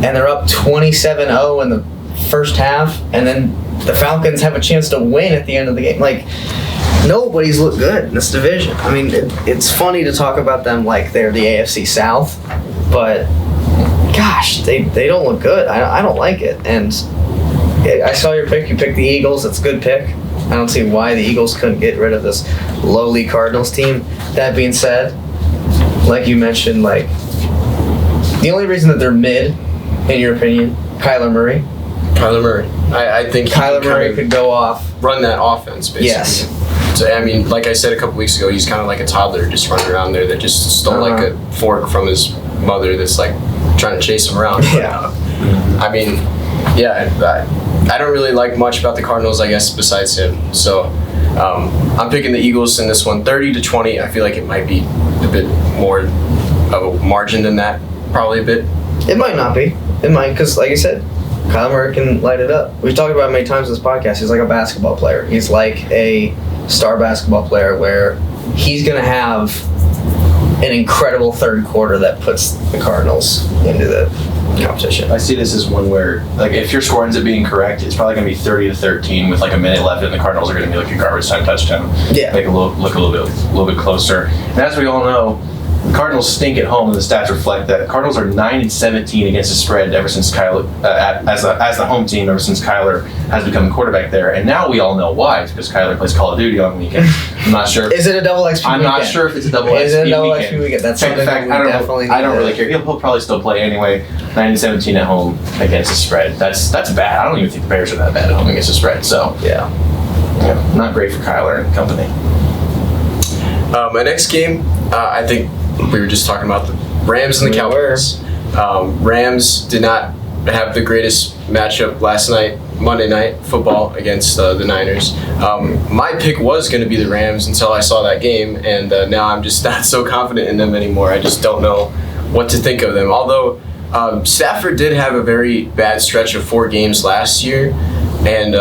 and they're up 27-0 in the first half, and then the Falcons have a chance to win at the end of the game. Nobody's looked good in this division. I mean, it's funny to talk about them like they're the AFC South, but gosh, they don't look good. I don't like it. And I saw your pick. You picked the Eagles. It's a good pick. I don't see why the Eagles couldn't get rid of this lowly Cardinals team. That being said, like you mentioned, the only reason that they're mid, in your opinion, Kyler Murray. Kyler Murray. I think Kyler Murray could go off. Run that offense, basically. Yes. So, I mean, like I said a couple weeks ago, he's kind of like a toddler just running around there that just stole a fork from his mother that's trying to chase him around. Yeah. I mean, yeah, I don't really like much about the Cardinals, I guess, besides him. So I'm picking the Eagles in this one, 30-20. I feel like it might be a bit more of a margin than that, probably a bit. It might not be. It might, because like I said, Kyler Murray can light it up. We've talked about it many times in this podcast. He's like a basketball player. He's like a star basketball player where he's going to have an incredible third quarter that puts the Cardinals into the competition. I see this as one where, if your score ends up being correct, it's probably going to be 30-13 with a minute left, and the Cardinals are going to be a garbage time touchdown. Yeah. Make it look a little bit closer. And as we all know, the Cardinals stink at home, and the stats reflect that. Cardinals are 9-17 against the spread ever since Kyler, as the home team, ever since Kyler has become the quarterback there. And now we all know why. It's because Kyler plays Call of Duty on weekends. I'm not sure. Is it a double XP I'm weekend? not sure if it's a double Is XP it a double weekend. XP weekend? That's something that we definitely I don't really care. He'll probably still play anyway. 9-17 at home against the spread. That's bad. I don't even think the Bears are that bad at home against the spread. So yeah, not great for Kyler and company. My next game, I think we were just talking about the Rams and the Cowboys. Rams did not have the greatest matchup last night, Monday Night Football against the Niners. My pick was going to be the Rams until I saw that game, and now I'm just not so confident in them anymore. I just don't know what to think of them. Although Stafford did have a very bad stretch of 4 games last year, and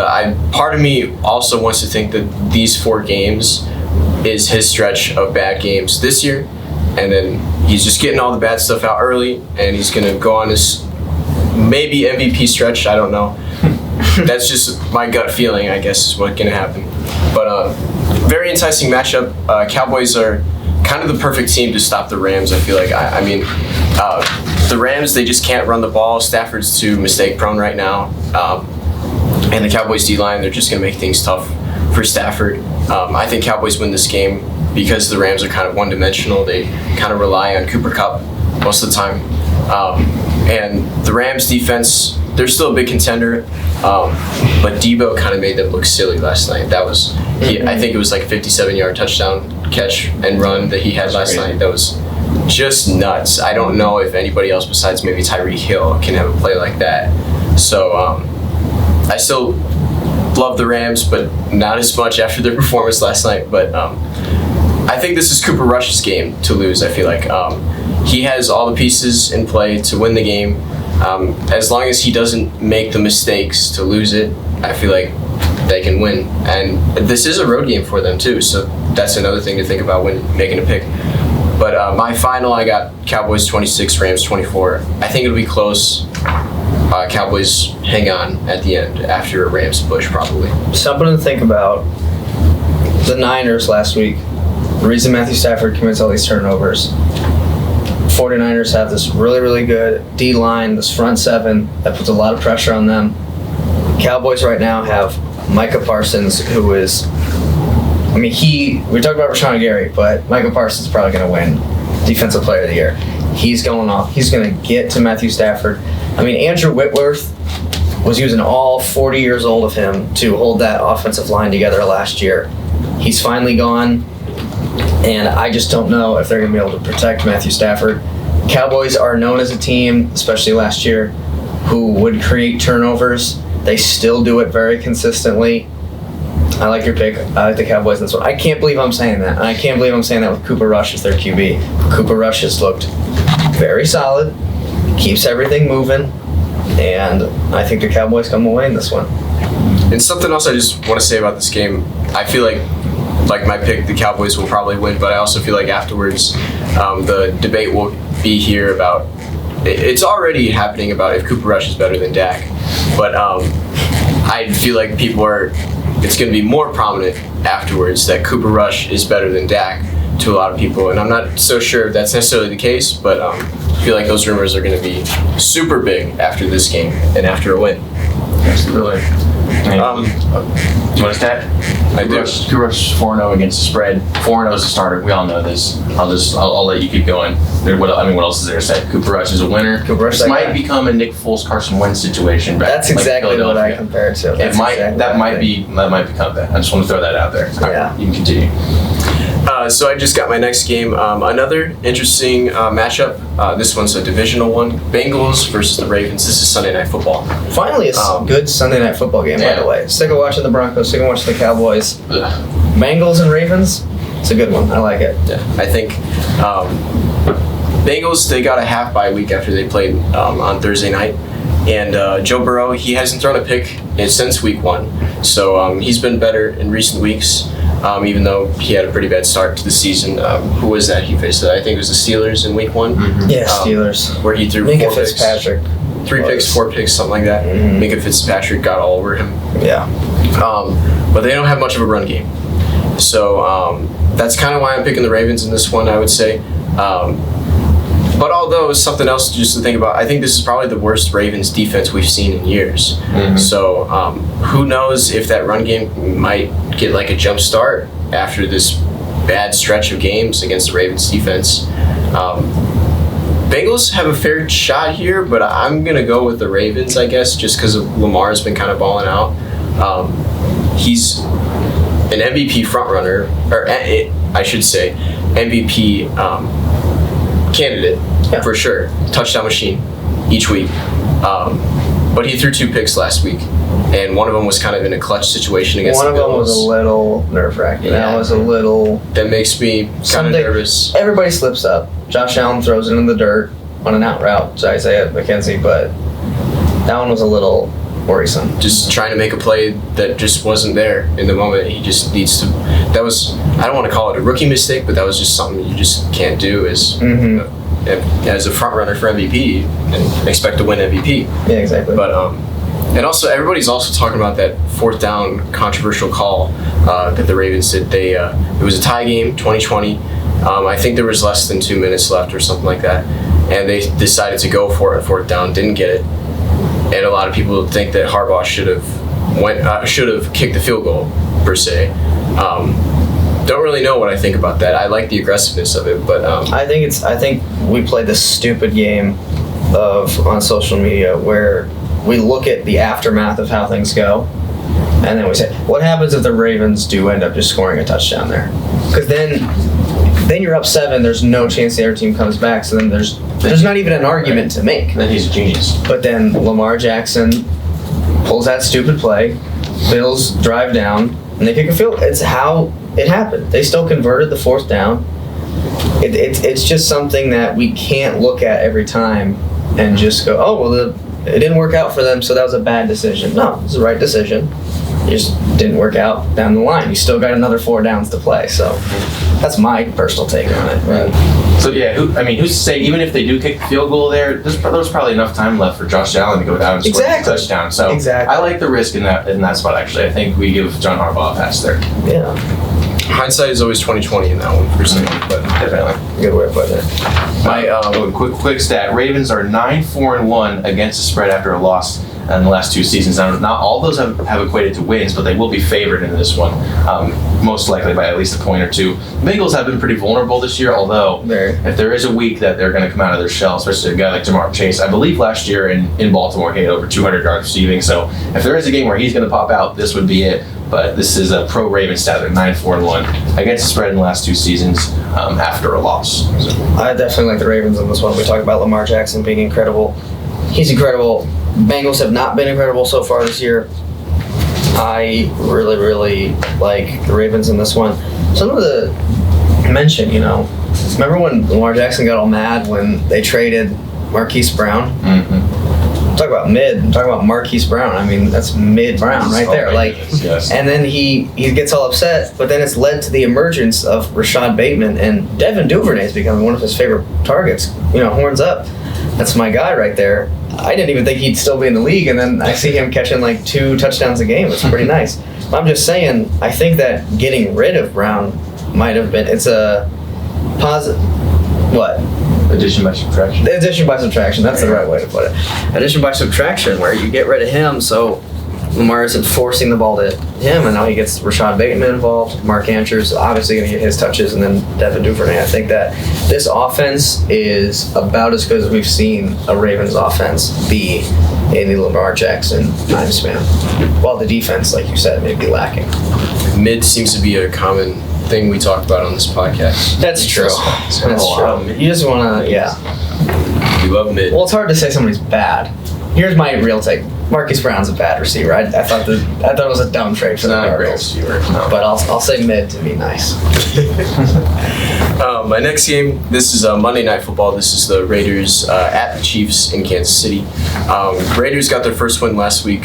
part of me also wants to think that these 4 games is his stretch of bad games this year, and then he's just getting all the bad stuff out early, and he's going to go on this maybe MVP stretch. I don't know. That's just my gut feeling, I guess, is what's going to happen. But very enticing matchup. Cowboys are kind of the perfect team to stop the Rams, I feel like. I mean, the Rams, they just can't run the ball. Stafford's too mistake prone right now. And the Cowboys D-line, they're just going to make things tough for Stafford. I think Cowboys win this game because the Rams are kind of one-dimensional. They kind of rely on Cooper Kupp most of the time. And the Rams defense, they're still a big contender, but Debo kind of made them look silly last night. That was, I think it was like a 57-yard touchdown catch and run that he had last night. That was just nuts. I don't know if anybody else besides maybe Tyreek Hill can have a play like that. So I still love the Rams, but not as much after their performance last night. But I think this is Cooper Rush's game to lose. I feel like he has all the pieces in play to win the game. As long as he doesn't make the mistakes to lose it, I feel like they can win. And this is a road game for them too, so that's another thing to think about when making a pick. But my final, I got Cowboys 26, Rams 24. I think it'll be close. Cowboys hang on at the end after a Rams push, probably. Something to think about. The Niners last week. The reason Matthew Stafford commits all these turnovers. 49ers have this really, really good D-line, this front seven that puts a lot of pressure on them. Cowboys right now have Micah Parsons, who is, we talked about Rashan Gary, but Micah Parsons is probably going to win Defensive Player of the Year. He's going off. He's going to get to Matthew Stafford. Andrew Whitworth was using all 40 years old of him to hold that offensive line together last year. He's finally gone, and I just don't know if they're going to be able to protect Matthew Stafford. Cowboys are known as a team, especially last year, who would create turnovers. They still do it very consistently. I like your pick. I like the Cowboys in this one. I can't believe I'm saying that. And I can't believe I'm saying that with Cooper Rush as their QB. Cooper Rush has looked very solid, keeps everything moving, and I think the Cowboys come away in this one. And something else I just want to say about this game, I feel like my pick, the Cowboys will probably win, but I also feel like afterwards the debate will be here about, it's already happening about if Cooper Rush is better than Dak, but I feel like it's going to be more prominent afterwards that Cooper Rush is better than Dak to a lot of people, and I'm not so sure if that's necessarily the case, but I feel like those rumors are going to be super big after this game and after a win. Absolutely. What is that? Cooper Rush 4-0 against the spread. 4-0 as a starter. We all know this. I'll let you keep going. What else is there to say? Cooper Rush is a winner. This might become a Nick Foles, Carson Wentz situation. That's exactly what I compared to. That might become that. I just want to throw that out there. Yeah. You can continue. So I just got my next game. Another interesting matchup. This one's a divisional one. Bengals versus the Ravens. This is Sunday Night Football. Finally, a good Sunday Night Football game, by the way. Sick of watching the Broncos, sick of watching the Cowboys. Bengals and Ravens, it's a good one. I like it. Yeah, I think Bengals, they got a half bye week after they played on Thursday night. And Joe Burrow, he hasn't thrown a pick since week 1. So he's been better in recent weeks. Even though he had a pretty bad start to the season. Who was that he faced? I think it was the Steelers in week 1. Mm-hmm. Yeah, Steelers. Where he threw Minka Fitzpatrick. 3 picks, 4 picks, something like that. Mm-hmm. Minka Fitzpatrick got all over him. Yeah. But they don't have much of a run game. So that's kind of why I'm picking the Ravens in this one, I would say. But although it's something else just to think about, I think this is probably the worst Ravens defense we've seen in years. Mm-hmm. So who knows if that run game might get like a jump start after this bad stretch of games against the Ravens defense. Bengals have a fair shot here, but I'm going to go with the Ravens, I guess, just because Lamar's been kind of balling out. He's an MVP frontrunner, or I should say MVP candidate, for sure. Touchdown machine each week. But he threw 2 picks last week, and one of them was kind of in a clutch situation against the Bills. One of them was a little nerve-wracking. Yeah. That makes me kind of nervous. Everybody slips up. Josh Allen throws it in the dirt on an out route to Isaiah McKenzie, but that one was a little worrisome. Just trying to make a play that just wasn't there in the moment. He just needs to. That was, I don't want to call it a rookie mistake, but that was just something you just can't do as a front runner for MVP and expect to win MVP. Yeah, exactly. But and also everybody's also talking about that 4th down controversial call that the Ravens did. It was a tie game, 2020. I think there was less than 2 minutes left or something like that, and they decided to go for it 4th down, didn't get it. And a lot of people think that Harbaugh should have kicked the field goal per se. don't really know what I think about that. I like the aggressiveness of it, but I think we played this stupid game on social media where we look at the aftermath of how things go, and then we say, what happens if the Ravens do end up just scoring a touchdown there? Because then you're up 7. There's no chance the other team comes back. So then there's not even an argument to make. Then he's a genius. But then Lamar Jackson pulls that stupid play. Bills drive down and they kick a field. It's how it happened. They still converted the 4th down. It's just something that we can't look at every time and just go, oh well, it didn't work out for them, so that was a bad decision. No, it was the right decision. It just didn't work out down the line. You still got another 4 downs to play. So that's my personal take on it. Right? So yeah, who's to say even if they do kick the field goal there, there's probably enough time left for Josh Allen to go down and score a touchdown. So I like the risk in that spot. Actually, I think we give John Harbaugh a pass there. Yeah. Hindsight is always 20/20 in that one, for sure. But definitely good way of putting it. Quick stat: Ravens are 9-4-1 against the spread after a loss in the last 2 seasons. Now, not all those have equated to wins, but they will be favored in this one, most likely by at least a point or 2. The Bengals have been pretty vulnerable this year, although if there is a week that they're going to come out of their shell, especially a guy like Jamar Chase, I believe last year in Baltimore he had over 200 yards receiving. So if there is a game where he's going to pop out, this would be it. But this is a pro Ravens stat. They're 9-4-1 against the spread in the last 2 seasons after a loss. So. I definitely like the Ravens in this one. We talk about Lamar Jackson being incredible. He's incredible. Bengals have not been incredible so far this year. I really, really like the Ravens in this one. Some of the mention, remember when Lamar Jackson got all mad when they traded Marquise Brown? Mm-hmm. Talk about mid. I'm talking about Marquise Brown. I mean, that's mid Brown right there. Yes. And then he gets all upset, but then it's led to the emergence of Rashad Bateman, and Devin Duvernay is becoming one of his favorite targets. Horns up. That's my guy right there. I didn't even think he'd still be in the league, and then I see him catching like 2 touchdowns a game. It's pretty nice. But I'm just saying, I think that getting rid of Brown might have been. It's a positive. What? Addition by subtraction. Addition by subtraction. That's the right way to put it. Addition by subtraction, where you get rid of him, so Lamar isn't forcing the ball to him, and now he gets Rashad Bateman involved. Mark Andrews obviously going to get his touches, and then Devin Duvernay. I think that this offense is about as good as we've seen a Ravens offense be in the Lamar Jackson time span. While the defense, like you said, may be lacking. Mid seems to be a common thing we talk about on this podcast. That's true. That's true. You just want to, We love mid. Well, it's hard to say somebody's bad. Here's my real take. Marquise Brown's a bad receiver. I thought it was a dumb trade for the Cardinals. But I'll say mid to be nice. My next game, this is Monday Night Football. This is the Raiders at the Chiefs in Kansas City. Raiders got their first win last week.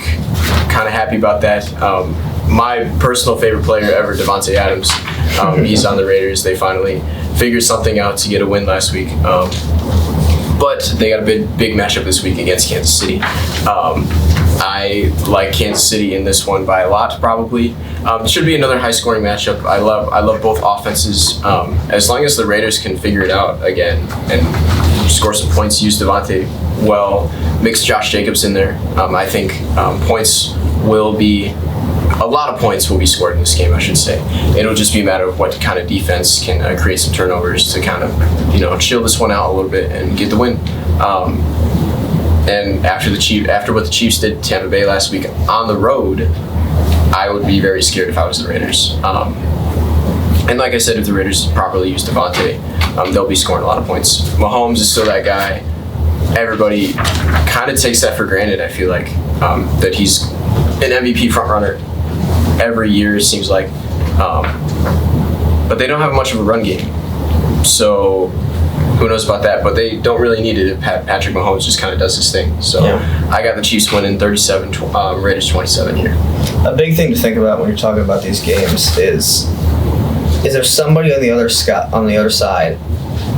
Kind of happy about that. My personal favorite player ever, Davante Adams. He's on the Raiders. They finally figured something out to get a win last week. But they got a big matchup this week against Kansas City. I like Kansas City in this one by a lot, probably. It should be another high-scoring matchup. I love both offenses. As long as the Raiders can figure it out again and score some points, use Davante well, mix Josh Jacobs in there. I think a lot of points will be scored in this game, I should say. It'll just be a matter of what kind of defense can create some turnovers to kind of, chill this one out a little bit and get the win. And after what the Chiefs did to Tampa Bay last week on the road, I would be very scared if I was the Raiders. And like I said, if the Raiders properly use Davante, they'll be scoring a lot of points. Mahomes is still that guy. Everybody kind of takes that for granted, I feel like, that he's an MVP frontrunner every year, it seems like. But they don't have much of a run game. So who knows about that? But they don't really need it if Patrick Mahomes just kind of does his thing. So I got the Chiefs winning 37, Raiders 27 here. A big thing to think about when you're talking about these games is there somebody on the other side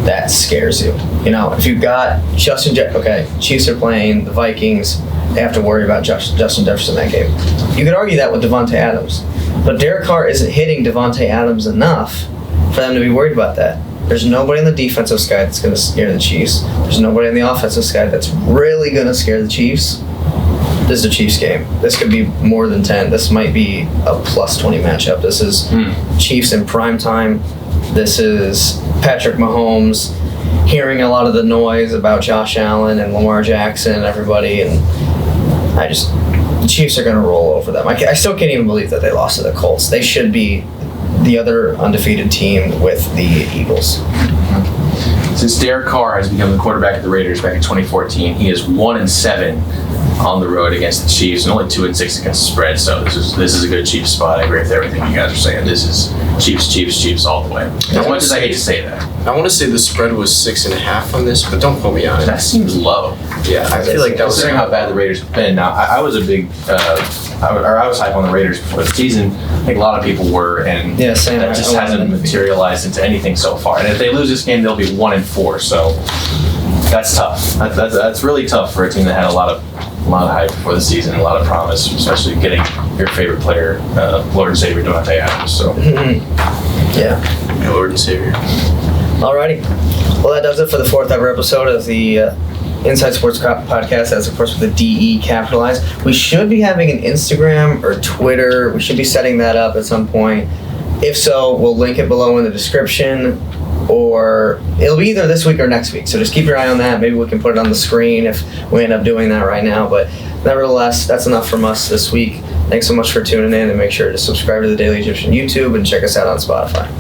that scares you? If you've got Chiefs are playing the Vikings, they have to worry about Justin Jefferson in that game. You could argue that with Davante Adams, but Derek Carr isn't hitting Davante Adams enough for them to be worried about that. There's nobody on the defensive side that's going to scare the Chiefs. There's nobody on the offensive side that's really going to scare the Chiefs. This is a Chiefs game. This could be more than 10. This might be a plus 20 matchup. This is Chiefs in prime time. This is Patrick Mahomes hearing a lot of the noise about Josh Allen and Lamar Jackson and everybody, and the Chiefs are going to roll over them. I still can't even believe that they lost to the Colts. They should be the other undefeated team with the Eagles. Since Derek Carr has become the quarterback of the Raiders back in 2014, he is 1-7 on the road against the Chiefs and only 2-6 against the spread. So this is a good Chiefs spot. I agree with everything you guys are saying. This is Chiefs all the way. As much as I hate to say that. I want to say the spread was 6.5 on this, but don't quote me on it. That seems low. Yeah, I feel like that was considering how bad the Raiders have been. Now, I was a big, I was hype on the Raiders before the season. I think a lot of people were, and same. that just hasn't materialized into anything so far. And if they lose this game, they'll be 1-4. So that's tough. That's really tough for a team that had a lot of hype before the season, a lot of promise, especially getting your favorite player, Lord and Savior Devontae Adams. So my Lord and Savior. Alrighty. Well, that does it for the 4th ever episode of the Inside Sports Podcast. That's, of course, with the DE capitalized. We should be having an Instagram or Twitter. We should be setting that up at some point. If so, we'll link it below in the description, or it'll be either this week or next week. So just keep your eye on that. Maybe we can put it on the screen if we end up doing that right now. But nevertheless, that's enough from us this week. Thanks so much for tuning in, and make sure to subscribe to the Daily Egyptian YouTube and check us out on Spotify.